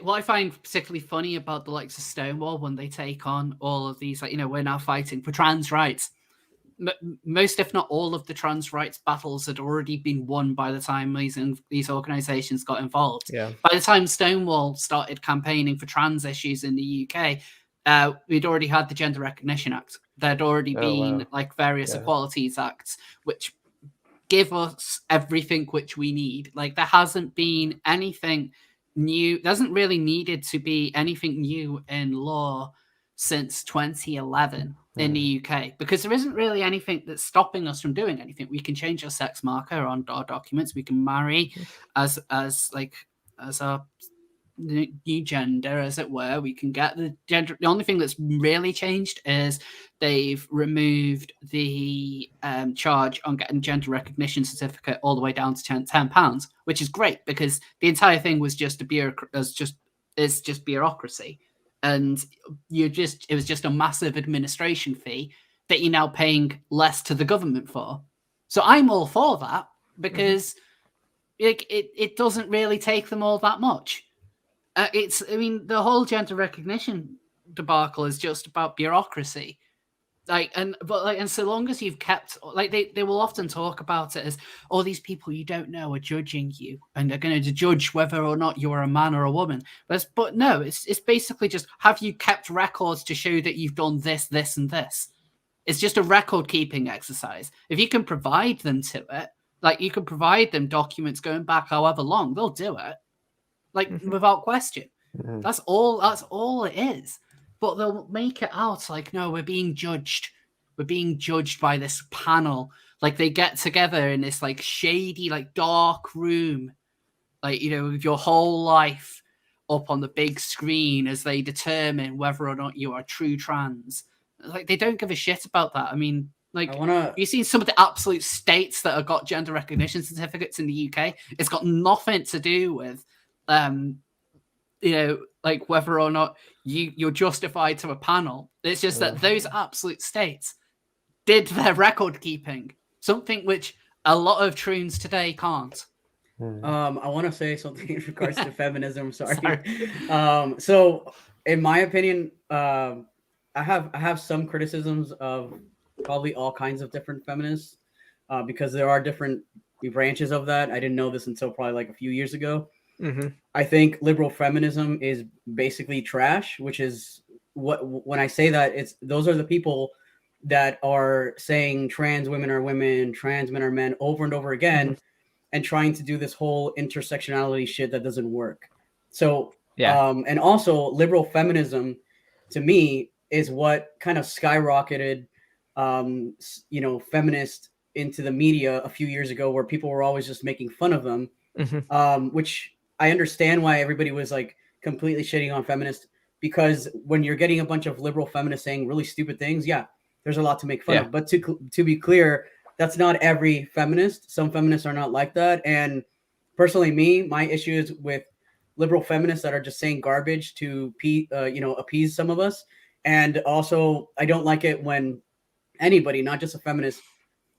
What I find particularly funny about the likes of Stonewall when they take on all of these, like, you know, we're now fighting for trans rights. Most, if not all, of the trans rights battles had already been won by the time these organizations got involved. Yeah. By the time Stonewall started campaigning for trans issues in the UK, we'd already had the Gender Recognition Act. There'd already been like various Equalities Acts, which give us everything which we need. Like there hasn't been anything new. Doesn't really needed to be anything new in law since 2011 in the UK, because there isn't really anything that's stopping us from doing anything. We can change our sex marker on our documents. We can marry as our new gender, as it were. We can get the gender. The only thing that's really changed is they've removed the charge on getting gender recognition certificate all the way down to £10, which is great because the entire thing was just just bureaucracy, and it was just a massive administration fee that you're now paying less to the government for. So I'm all for that because it doesn't really take them all that much. The whole gender recognition debacle is just about bureaucracy. And so long as you've kept, like, they will often talk about it as, all these people you don't know are judging you, and they're going to judge whether or not you are a man or a woman. But no, it's basically just, have you kept records to show that you've done this, this, and this? It's just a record keeping exercise. If you can provide them to it, like you can provide them documents going back however long, they'll do it. Like without question. That's all it is. But they'll make it out like, no, we're being judged. We're being judged by this panel. Like they get together in this like shady, like dark room, like, you know, with your whole life up on the big screen as they determine whether or not you are true trans. Like they don't give a shit about that. I mean, Like, I wanna. you've seen some of the absolute states that have got gender recognition certificates in the UK. It's got nothing to do with, like whether or not you're justified to a panel. It's just that those absolute states did their record keeping, something which a lot of troons today can't. I want to say something in regards to feminism. Sorry. Sorry. So, in my opinion, I have some criticisms of probably all kinds of different feminists, because there are different branches of that. I didn't know this until probably like a few years ago. I think liberal feminism is basically trash, which is when I say that, it's those are the people that are saying trans women are women, trans men are men over and over again, and trying to do this whole intersectionality shit that doesn't work. So, and also liberal feminism to me is what kind of skyrocketed, feminist into the media a few years ago, where people were always just making fun of them, which I understand why everybody was like completely shitting on feminists, because when you're getting a bunch of liberal feminists saying really stupid things, yeah, there's a lot to make fun of. But to be clear, that's not every feminist. Some feminists are not like that. And personally, my issue is with liberal feminists that are just saying garbage to appease some of us. And also, I don't like it when anybody, not just a feminist,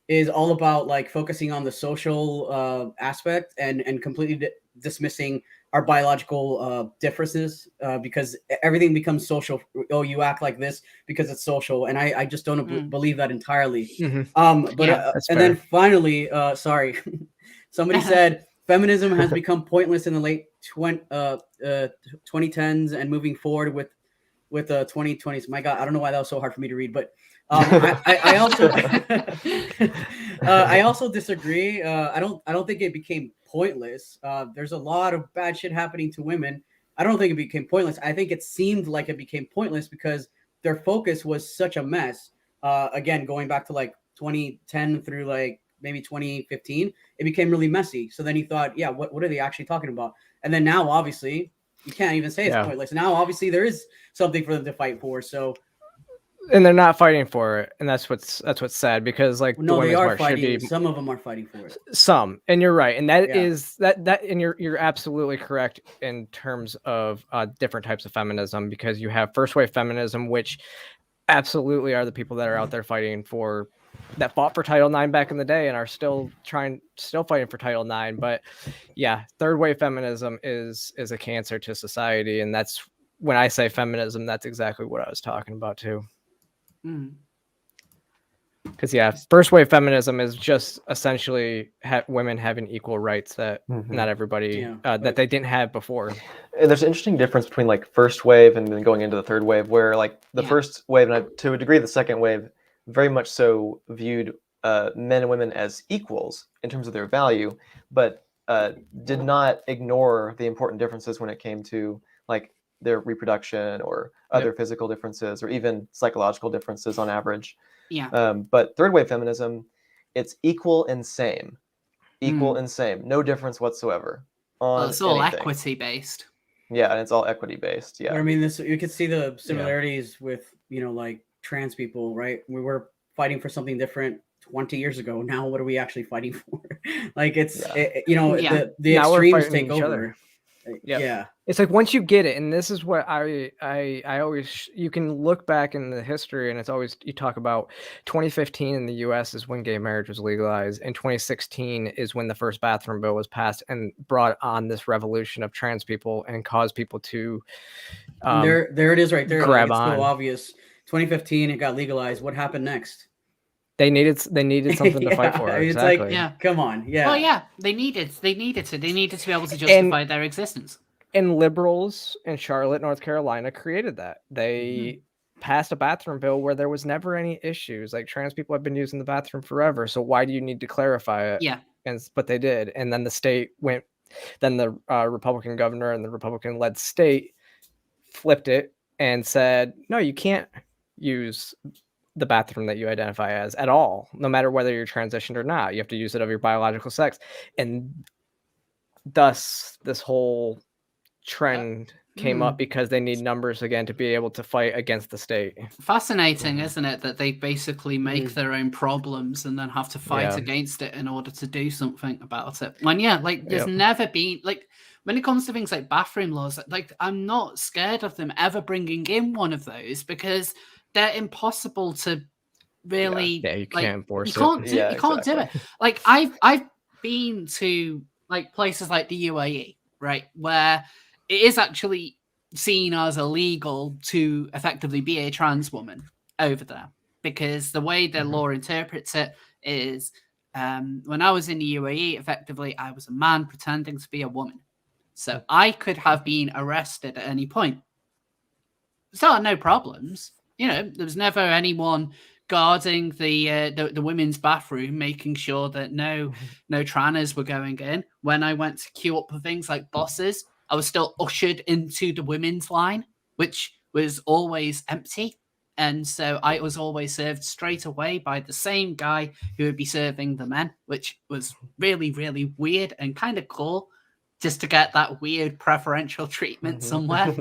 is all about like focusing on the social aspect and completely dismissing our biological differences, because everything becomes social. Oh, you act like this because it's social, and I just don't believe that entirely. Then finally, sorry, somebody said feminism has become pointless in the late 2010s and moving forward with 2020s. My God, I don't know why that was so hard for me to read, but I also I also disagree. I don't think it became pointless. There's a lot of bad shit happening to women. I don't think it became pointless. I think it seemed like it became pointless because their focus was such a mess. Again, going back to like 2010 through like maybe 2015, it became really messy. So then he thought, yeah, what are they actually talking about? And then now, obviously, you can't even say it's pointless. Now, obviously, there is something for them to fight for. So, and they're not fighting for it, and that's what's sad, because like no, they are fighting. Some of them are fighting for it. Some, and you're right, and that is that, and you're absolutely correct in terms of different types of feminism, because you have first wave feminism, which absolutely are the people that are out there that fought for Title IX back in the day and are still fighting for Title IX. But yeah, third wave feminism is a cancer to society, and that's when I say feminism, that's exactly what I was talking about too. Because first wave feminism is just essentially women having equal rights that not everybody that they didn't have before. And there's an interesting difference between like first wave and then going into the third wave, where like the first wave, and to a degree the second wave, very much so viewed men and women as equals in terms of their value, but did not ignore the important differences when it came to like their reproduction or other physical differences or even psychological differences on average. But third wave feminism, it's equal and same, no difference whatsoever on it's all anything. equity based. Yeah, and it's all equity based. Yeah, but I mean, you could see the similarities with like trans people, right? We were fighting for something different 20 years ago. Now, what are we actually fighting for? Like it's the now extremes take over. Other. Yeah, it's like once you get it, and this is what I always, you can look back in the history, and it's always, you talk about 2015 in the US is when gay marriage was legalized, and 2016 is when the first bathroom bill was passed and brought on this revolution of trans people and caused people to there it is right there. Grab like, it's on. so obvious. 2015 it got legalized. What happened next? They needed something to fight for. Exactly. It's like, come on. Yeah. Well, yeah, they needed to. They needed to be able to justify their existence. And liberals in Charlotte, North Carolina created that. They passed a bathroom bill where there was never any issues. Like trans people have been using the bathroom forever. So why do you need to clarify it? Yeah. But they did. And then the state then the Republican governor and the Republican led state flipped it and said, no, you can't use the bathroom that you identify as at all, no matter whether you're transitioned or not. You have to use it of your biological sex. And thus this whole trend came up because they need numbers again to be able to fight against the state. Fascinating, isn't it, that they basically make their own problems and then have to fight Yeah. against it in order to do something about it. When there's never been when it comes to things like bathroom laws, like I'm not scared of them ever bringing in one of those because they're impossible to really. Yeah, you can't enforce you can't it. do Yeah, you can't do it. exactly. Like I've been to like places like the UAE, right, where it is actually seen as illegal to effectively be a trans woman over there because the way the law interprets it is when I was in the UAE, effectively I was a man pretending to be a woman, so I could have been arrested at any point. So no problems, there was never anyone guarding the women's bathroom, making sure that no tranners were going in. When I went to queue up for things like buses, I was still ushered into the women's line, which was always empty. And so I was always served straight away by the same guy who would be serving the men, which was really, really weird and kind of cool just to get that weird preferential treatment somewhere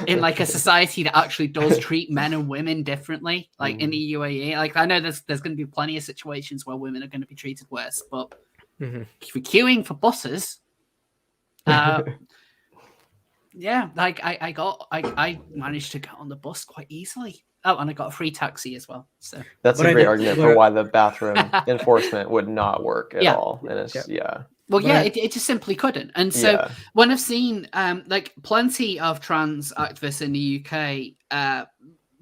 in like a society that actually does treat men and women differently, like in the UAE. Like I know there's going to be plenty of situations where women are going to be treated worse, but if you're queuing for buses, yeah, like I managed to get on the bus quite easily. Oh, and I got a free taxi as well. So that's a great argument for why the bathroom enforcement would not work at all. And it's Well, yeah, it just simply couldn't. And so when I've seen like plenty of trans activists in the UK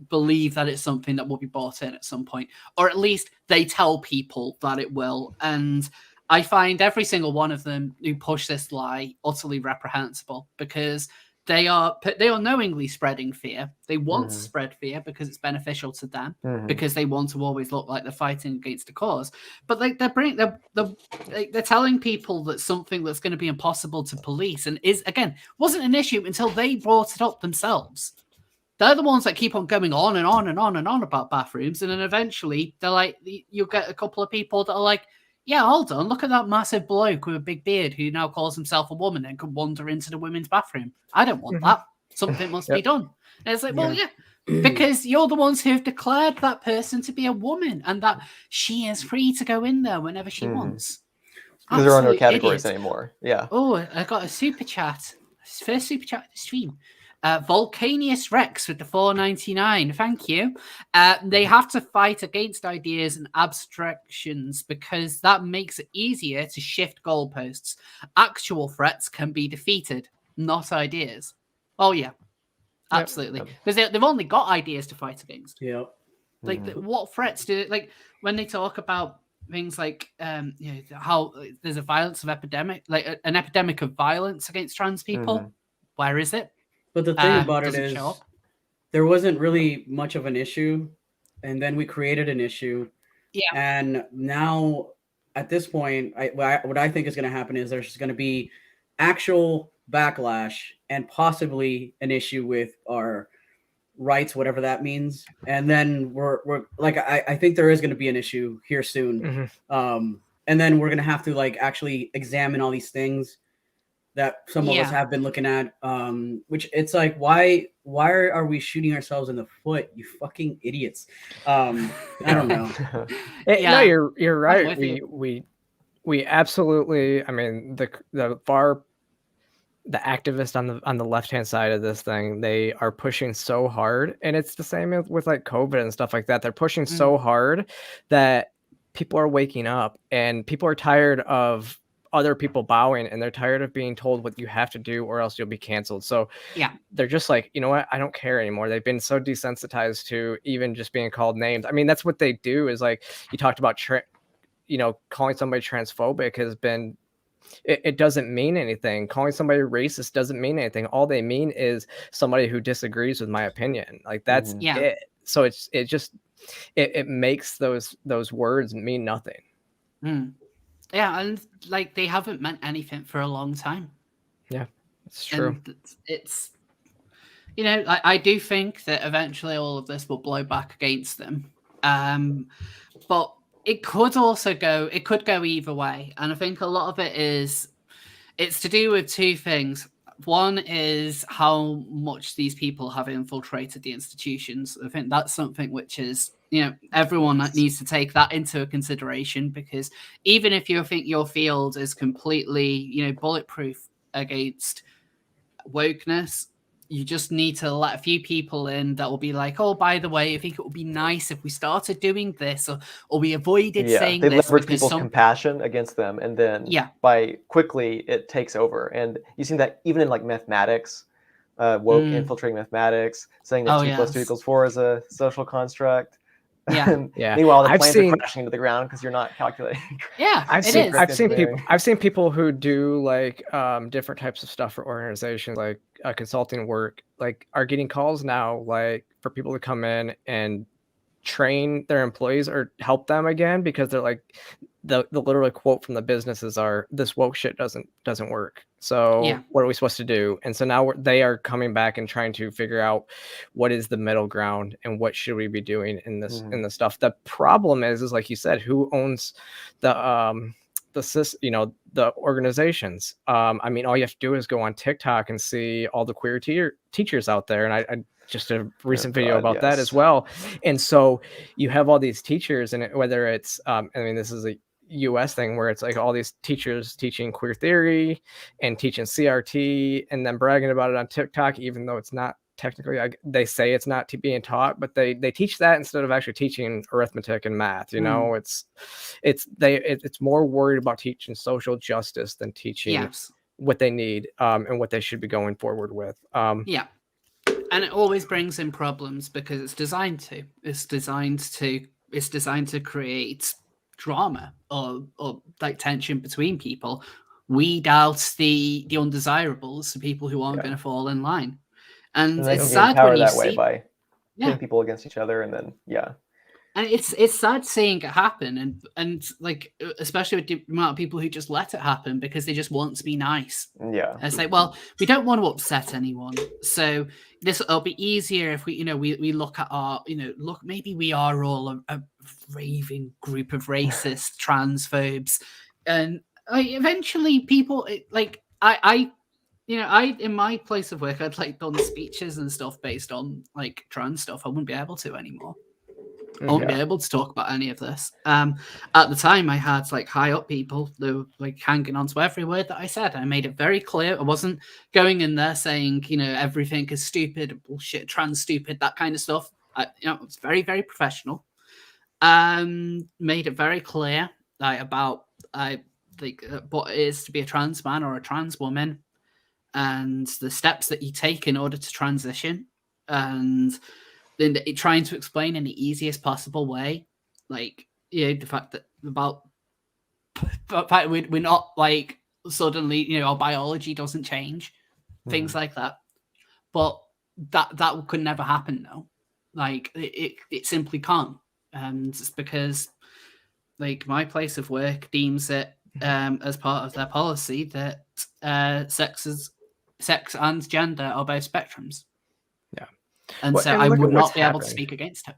believe that it's something that will be brought in at some point, or at least they tell people that it will. And I find every single one of them who push this lie utterly reprehensible because they are knowingly spreading fear. They want to spread fear because it's beneficial to them, because they want to always look like they're fighting against a cause. But like they're telling people that something that's going to be impossible to police and wasn't an issue until they brought it up themselves. They're the ones that keep on going on and on and on and on about bathrooms, and then eventually they're like, you'll get a couple of people that are like, yeah, hold on, look at that massive bloke with a big beard who now calls himself a woman and could wander into the women's bathroom. I don't want that. Something must be done. And it's like, well, yeah, because you're the ones who've declared that person to be a woman and that she is free to go in there whenever she wants. Because there are no categories anymore. Yeah. Oh, I got a super chat. First super chat of the stream. Volcanius Rex with the $4.99. Thank you. They have to fight against ideas and abstractions because that makes it easier to shift goalposts. Actual threats can be defeated, not ideas. Oh, yeah. Absolutely. Because they've only got ideas to fight against. Yeah. Like, what threats do like when they talk about things like how there's a violence of epidemic, like an epidemic of violence against trans people? Where is it? But the thing about it is, there wasn't really much of an issue, and then we created an issue. Yeah. And now, at this point, what I think is going to happen is there's going to be actual backlash and possibly an issue with our rights, whatever that means. And then we're like, I think there is going to be an issue here soon. And then we're going to have to like actually examine all these things that some of us have been looking at, which it's like, why are we shooting ourselves in the foot, you fucking idiots? I don't know. No, you're right. We absolutely. I mean, the activists on the left hand side of this thing, they are pushing so hard, and it's the same with like COVID and stuff like that. They're pushing so hard that people are waking up, and people are tired of other people bowing, and they're tired of being told what you have to do or else you'll be canceled. So they're just like, you know what, I don't care anymore. They've been so desensitized to even just being called names. I mean, that's what they do. Is like, you talked about calling somebody transphobic has been, it doesn't mean anything. Calling somebody racist doesn't mean anything. All they mean is somebody who disagrees with my opinion. Like, that's it. So it makes those words mean nothing. Yeah, and like they haven't meant anything for a long time. Yeah, it's true. And it's I do think that eventually all of this will blow back against them. But it could also go either way. And I think a lot of it's to do with two things. one is how much these people have infiltrated the institutions. I think that's something which is, everyone needs to take that into consideration, because even if you think your field is completely, bulletproof against wokeness, you just need to let a few people in that will be like, oh, by the way, I think it would be nice if we started doing this, or we avoided saying they this. leverage people's compassion against them, and then by quickly it takes over. And you see that even in like mathematics, woke infiltrating mathematics, saying that 2 + 2 = 4 is a social construct. Yeah. Meanwhile, the planes are crashing into the ground because you're not calculating. Yeah, I've seen people who do like different types of stuff for organizations, like consulting work, like are getting calls now, like for people to come in and train their employees or help them again, because they're like, the literal quote from the businesses are, this woke shit doesn't work. So what are we supposed to do? And so now they are coming back and trying to figure out what is the middle ground and what should we be doing in this in the stuff. The problem is like you said, who owns the organizations? I mean, all you have to do is go on TikTok and see all the queer teachers out there. And I just a recent video about that as well. And so you have all these teachers, and whether it's I mean, this is a US thing where it's like all these teachers teaching queer theory and teaching CRT and then bragging about it on TikTok, even though it's not technically, they say it's not being taught, but they teach that instead of actually teaching arithmetic and math. It's more worried about teaching social justice than teaching what they need and what they should be going forward with. And it always brings in problems because it's designed to create drama or like tension between people, weed out the undesirables, the people who aren't going to fall in line. And it's sad when you see by pitting people against each other, and then and it's sad seeing it happen, and like especially with the amount of people who just let it happen because they just want to be nice. And it's like, well, we don't want to upset anyone, so it'll be easier if we look at our maybe we are all a raving group of racist transphobes, and eventually people I in my place of work, I'd like done speeches and stuff based on like trans stuff. I wouldn't be able to anymore. I won't be able to talk about any of this. At the time, I had like high up people that were like hanging on to every word that I said. I made it very clear. I wasn't going in there saying, everything is stupid, bullshit, trans stupid, that kind of stuff. It's very, very professional. Made it very clear about what it is to be a trans man or a trans woman, and the steps that you take in order to transition, and then trying to explain in the easiest possible way, like the fact that we're not like suddenly our biology doesn't change, things like that. But that could never happen though. Like it simply can't, and it's because like my place of work deems it as part of their policy that sex and gender are both spectrums. And so I would not be able to speak against it.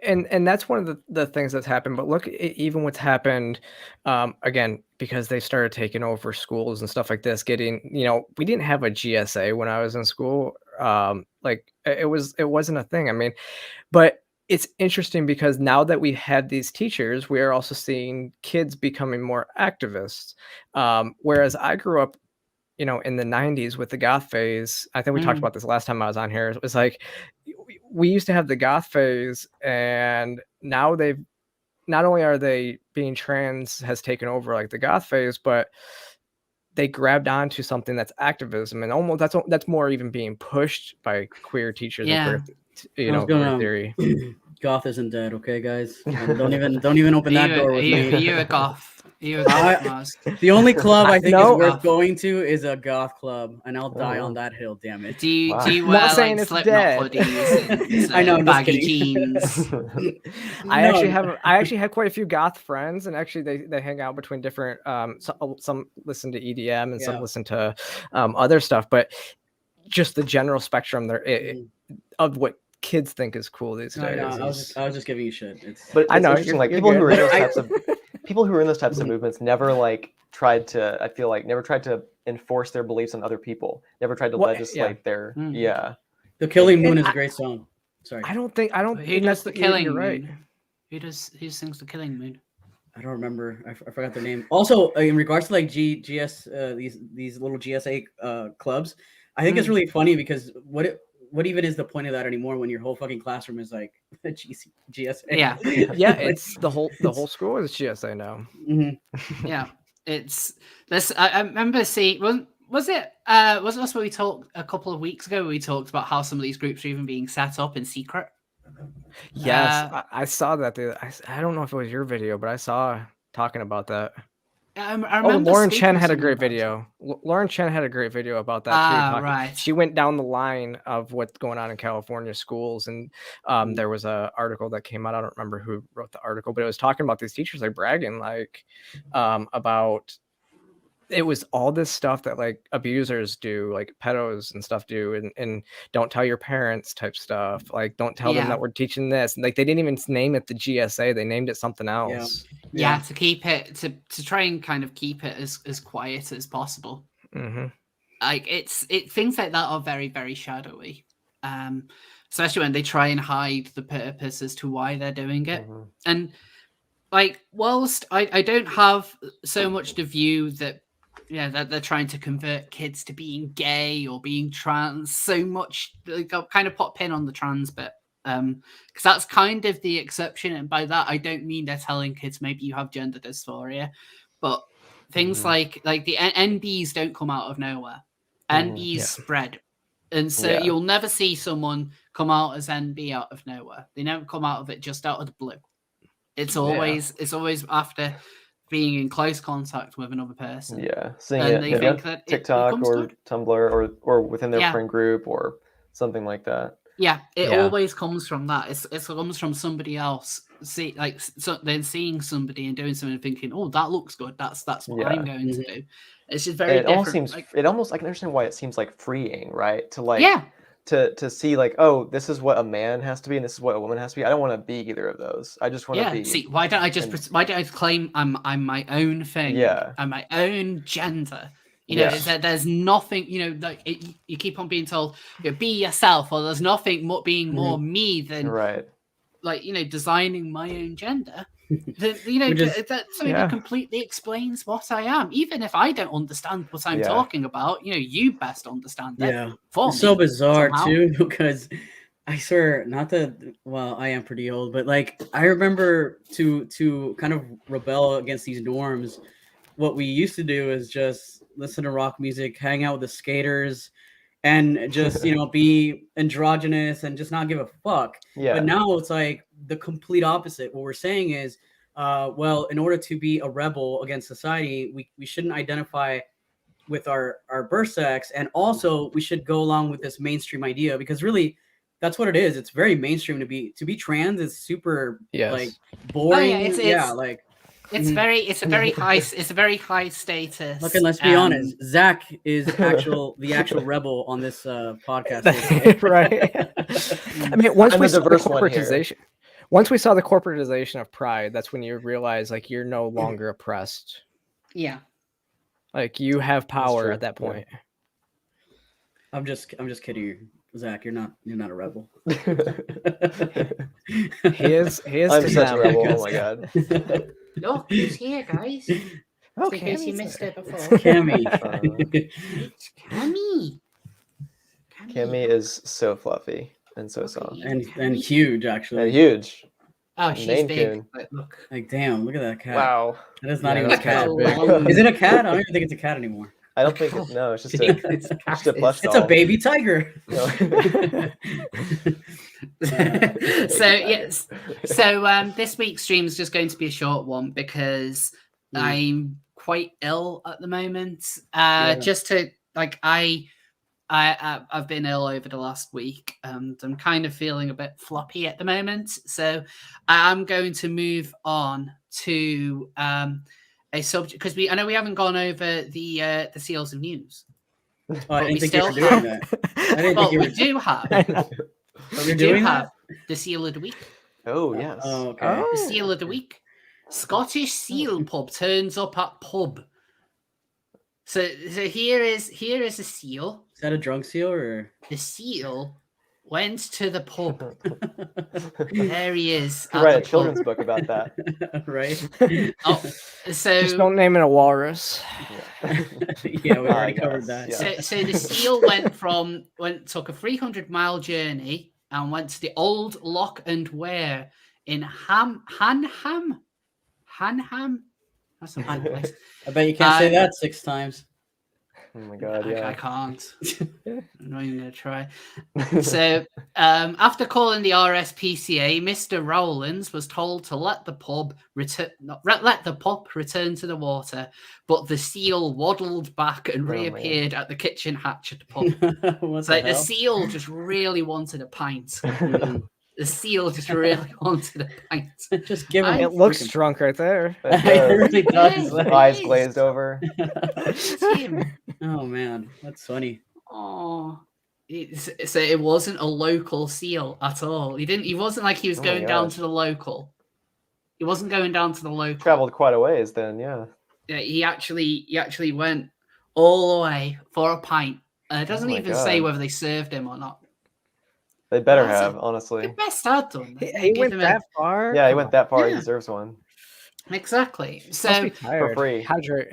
And that's one of the things that's happened. But look, even what's happened, again, because they started taking over schools and stuff like this, we didn't have a GSA when I was in school. It wasn't a thing. I mean, but it's interesting because now that we had these teachers, we are also seeing kids becoming more activists. Whereas I grew up, in the 90s with the goth phase. I think we talked about this last time I was on here. It was like, we used to have the goth phase, and now not only are they being trans has taken over like the goth phase, but they grabbed onto something that's activism, and almost that's more even being pushed by queer teachers and queer theory. Goth isn't dead, okay, guys? Don't even open that door with me. You're a goth. The only club I think is worth going to is a goth club, and I'll die on that hill. Damn it! Do you wear like Slipknot hoodies and I know, baggy jeans? I actually have quite a few goth friends, and actually they hang out between different. Some listen to EDM and some listen to other stuff, but just the general spectrum there of what kids think is cool these days. I was just giving you shit. But I know interesting. Like people who are in those types of movements never like tried to. I feel like never tried to enforce their beliefs on other people. Never tried to Well, legislate their The Killing Moon And is a great song. Sorry. I don't think Who and does that's the Killing you're right. Moon? Who sings the Killing Moon? I don't remember. I forgot their name. Also, in regards to like GS, these little GSA clubs, I think it's really funny because what even is the point of that anymore when your whole fucking classroom is like a GSA? Yeah. Yeah, it's the whole school is GSA now. Mm-hmm. Yeah, it's this. I remember seeing. Was it us where we talked a couple of weeks ago? Where we talked about how some of these groups are even being set up in secret. Yes, I saw that. I don't know if it was your video, but I saw talking about that. I remember Lauren speaking Chen to had a someone great about it. video. Lauren Chen had a great video about that too. Right. She went down the line of what's going on in California schools, and there was a article that came out. I don't remember who wrote the article, but it was talking about these teachers like bragging like about. It was all this stuff that like abusers do, like pedos and stuff do, and don't tell your parents type stuff. Like don't tell them that we're teaching this. Like they didn't even name it the GSA. They named it something else. Yeah, to keep it to try and kind of keep it as quiet as possible. Mm-hmm. Like things like that are very, very shadowy. Especially when they try and hide the purpose as to why they're doing it. Mm-hmm. And like whilst I don't have so much the view that that they're trying to convert kids to being gay or being trans so much, like I'll kind of put a pin on the trans bit. Because that's kind of the exception, and by that I don't mean they're telling kids maybe you have gender dysphoria, but things like the NBs don't come out of nowhere. NBs spread, and so you'll never see someone come out as NB out of nowhere. They never come out of it just out of the blue. It's always after being in close contact with another person. Yeah, seeing and it they maybe think on that TikTok or good. Tumblr or within their friend group or something like that. Yeah, it always comes from that. It comes from somebody else. Then seeing somebody and doing something and thinking, "Oh, that looks good. That's what I'm going to do." It's just very different. It almost I can understand why it seems like freeing, right? To like to see like, oh, this is what a man has to be and this is what a woman has to be. I don't want to be either of those. I just want to be. See, why don't I claim I'm my own thing? Yeah. I'm my own gender. You know, there's nothing, like you keep on being told, be yourself, or there's nothing being more me than like, designing my own gender. That's something that completely explains what I am. Even if I don't understand what I'm talking about, you best understand it. Yeah. It's so bizarre too, because I swear, not that, well, I am pretty old, but like I remember to kind of rebel against these norms. What we used to do is just listen to rock music, hang out with the skaters, and just be androgynous and just not give a fuck. But now it's like the complete opposite. What we're saying is, well, in order to be a rebel against society, we shouldn't identify with our birth sex, and also we should go along with this mainstream idea, because really that's what it is. It's very mainstream to be trans. Is super like boring. It's a very high status. Look, and let's be honest, Zach is the actual rebel on this podcast. Right. I mean, once we saw the corporatization of Pride, that's when you realize like you're no longer oppressed. Yeah. Like you have power at that point. I'm just kidding you, Zach. You're not a rebel. He is. I'm such a rebel. Oh my god. Look, who's here, guys? Okay, because you missed it before. Cammy. It's Cammy. Cammy is so fluffy and so soft and huge, actually. And huge. Oh, she's big. Look, like damn! Look at that cat. Wow. That is not even a cat. Is it a cat? I don't even think it's a cat anymore. I don't think no. It's just a plush doll. It's a baby tiger. So this week's stream is just going to be a short one because I'm quite ill at the moment. Just to like I've been ill over the last week and I'm kind of feeling a bit floppy at the moment. So I'm going to move on to a subject because I know we haven't gone over the seals of news. I didn't think you were doing that. But we do have. We do have the seal of the week. Oh yes. Oh, okay. The seal of the week. Scottish seal pub turns up at pub. So here is a seal. Is that a drunk seal or? The seal went to the pub. There he is. Could write a children's book about that. Right. Oh, so Just don't name it a walrus. Yeah, we already covered that. Yeah. So the seal took a 300-mile journey and went to the old Lock and Ware in Hanham. That's a bad place. I bet you can't say that 6 times. Oh my god, yeah. I can't. I'm not even gonna try. So after calling the RSPCA, Mr. Rowlands was told to let the pup return to the water, but the seal waddled back and reappeared at the kitchen hatch at the pub. What So the seal just really wanted a pint. The seal just really wanted a pint. Just give him. It looks drunk right there. It really does. Eyes glazed over. Oh man, that's funny. Oh, so it wasn't a local seal at all. He wasn't like he was going down to the local. He wasn't going down to the local. Traveled quite a ways then, yeah. Yeah, he actually went all the way for a pint. It doesn't even say whether they served him or not. They better have, honestly. The best had done. He went that far. Yeah, he went that far. He deserves one. Exactly. So for free. Hydrate.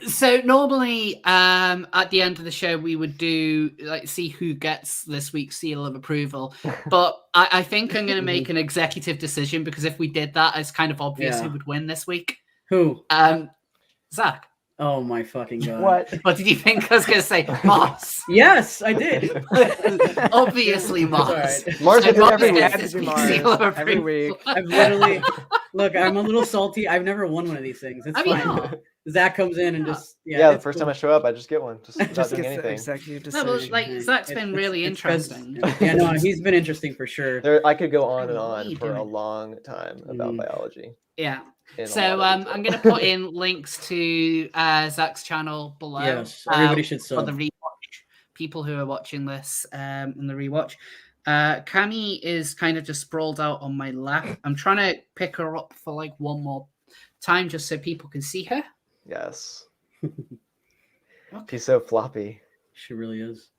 So normally, at the end of the show, we would do see who gets this week's seal of approval. But I think I'm going to make an executive decision because if we did that, it's kind of obvious who would win this week. Who? Zach. Oh my fucking god! What did you think I was going to say? Mars. Yes, I did. Obviously, Mars. Right. Mars So every week. I've literally look. I'm a little salty. I've never won one of these things. It's fine. Zach comes in and just the first time I show up, I just get one, just without doing anything. Executive No, decision. but Zach's been really interesting. Yeah, no, he's been interesting for sure. I could go on and on for a long time about biology. Yeah. So I'm going to put in links to Zach's channel below. Yes, everybody should for the rewatch. People who are watching this in the rewatch. Cami is kind of just sprawled out on my lap. I'm trying to pick her up for like one more time just so people can see her. Yes. Okay. She's so floppy. She really is.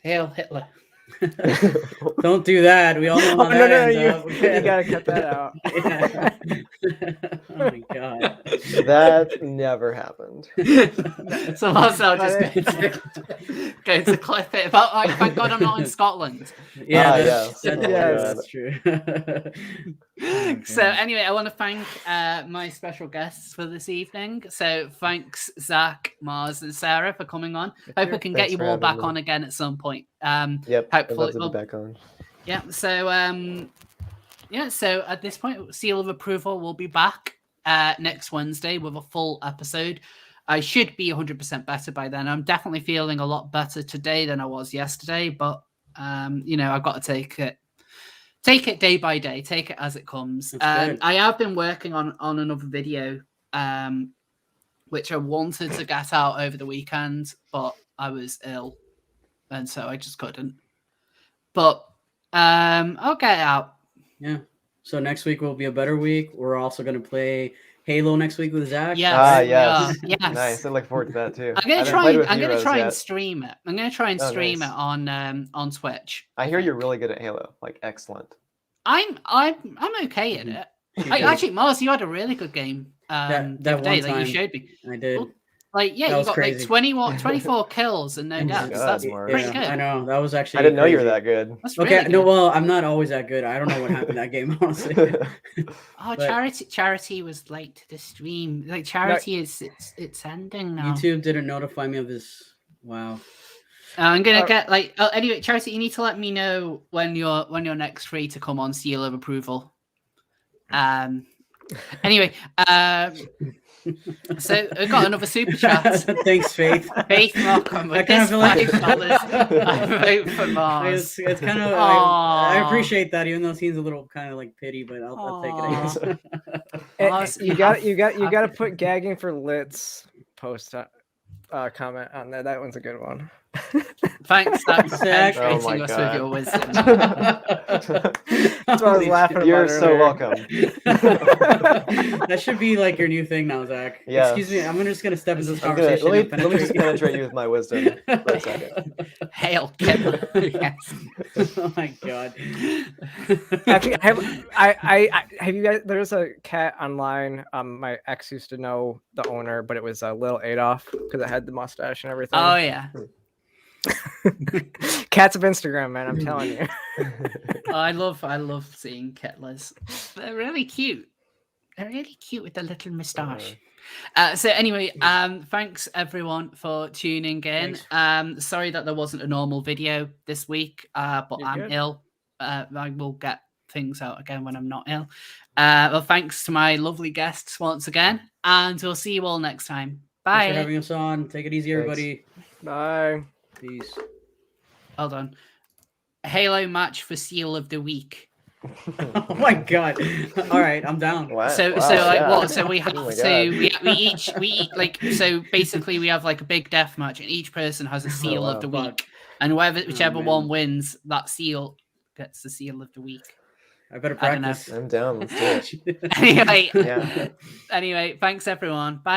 Hail Hitler. Don't do that. We all know how that ends up. You gotta cut that out. Oh my god. That never happened. So I'll just go to clip it. But thank God I'm not in Scotland. Yeah, yes. That's true. So anyway, I want to thank my special guests for this evening. So thanks Zach, Mars, and Sarah for coming on. Hope I can get you all back on again at some point. Yep. Hopefully, I'd love to be back on. Yeah. So so at this point, Seal of Approval will be back next Wednesday with a full episode. I should be 100% better by then. I'm definitely feeling a lot better today than I was yesterday, but I've got to take it day by day, take it as it comes. I have been working on another video, which I wanted to get out over the weekend, but I was ill, and so I just couldn't. But I'll get it out. Yeah. So next week will be a better week. We're also going to play Halo next week with Zach. Yes. Yes. Nice. I look forward to that too. I'm gonna try and stream it. I'm gonna try and stream it on Twitch. I hear you're really good at Halo. Like excellent. I'm okay at it. Actually, Mars, you had a really good game that the other day one time that you showed me. I did. You got crazy. like 24 kills and no deaths. That's pretty good. I know. That was actually I didn't know you were crazy. that good. That's really good. No, well, I'm not always that good. I don't know what happened that game, honestly. Charity was late to the stream. Like Charity it's ending now. YouTube didn't notify me of this. Wow. I'm gonna get anyway, Charity, you need to let me know when you're next free to come on Seal of Approval. Anyway, so I got another super chat. Thanks, Faith. Faith Malcolm. I kind of feel like I vote for Mars. It's kind of I appreciate that, even though it seems a little kind of like pity, but I'll take it. Mars, You got to put gagging for lits post comment on there. That one's a good one. Thanks, Zach, for Zach. Oh penetrating my us with God. your wisdom. That's what I was laughing You're about so earlier. welcome. That should be like your new thing now, Zach. Yeah. Excuse me, I'm just gonna step into this I'm gonna, conversation. let me just penetrate you with my wisdom for a second. Hail Hitler. Yes. Oh my god. Actually, have you guys? There's a cat online. My ex used to know the owner, but it was Little Adolf because it had the mustache and everything. Oh yeah. Cats of Instagram, man. I'm telling you. Oh, I love seeing Kittlers. They're really cute. They're really cute with the little moustache. So anyway, thanks everyone for tuning in. Thanks. Sorry that there wasn't a normal video this week, but You're I'm good. ill. I will get things out again when I'm not ill. Well, thanks to my lovely guests once again, and we'll see you all next time. Bye. Thanks for having us on. Take it easy, everybody. Bye. Peace. Hold on. Halo match for Seal of the Week. Oh my god. All right, I'm down. Wow. So Wow, like yeah. what? So we have Oh my to God. we each like so basically we have like a big death match and each person has a seal of the wow. week, and whichever man. one wins, that seal gets the seal of the week. I better I don't know. practice. I'm down. Let's do it. Anyway, Yeah. anyway, thanks everyone. Bye.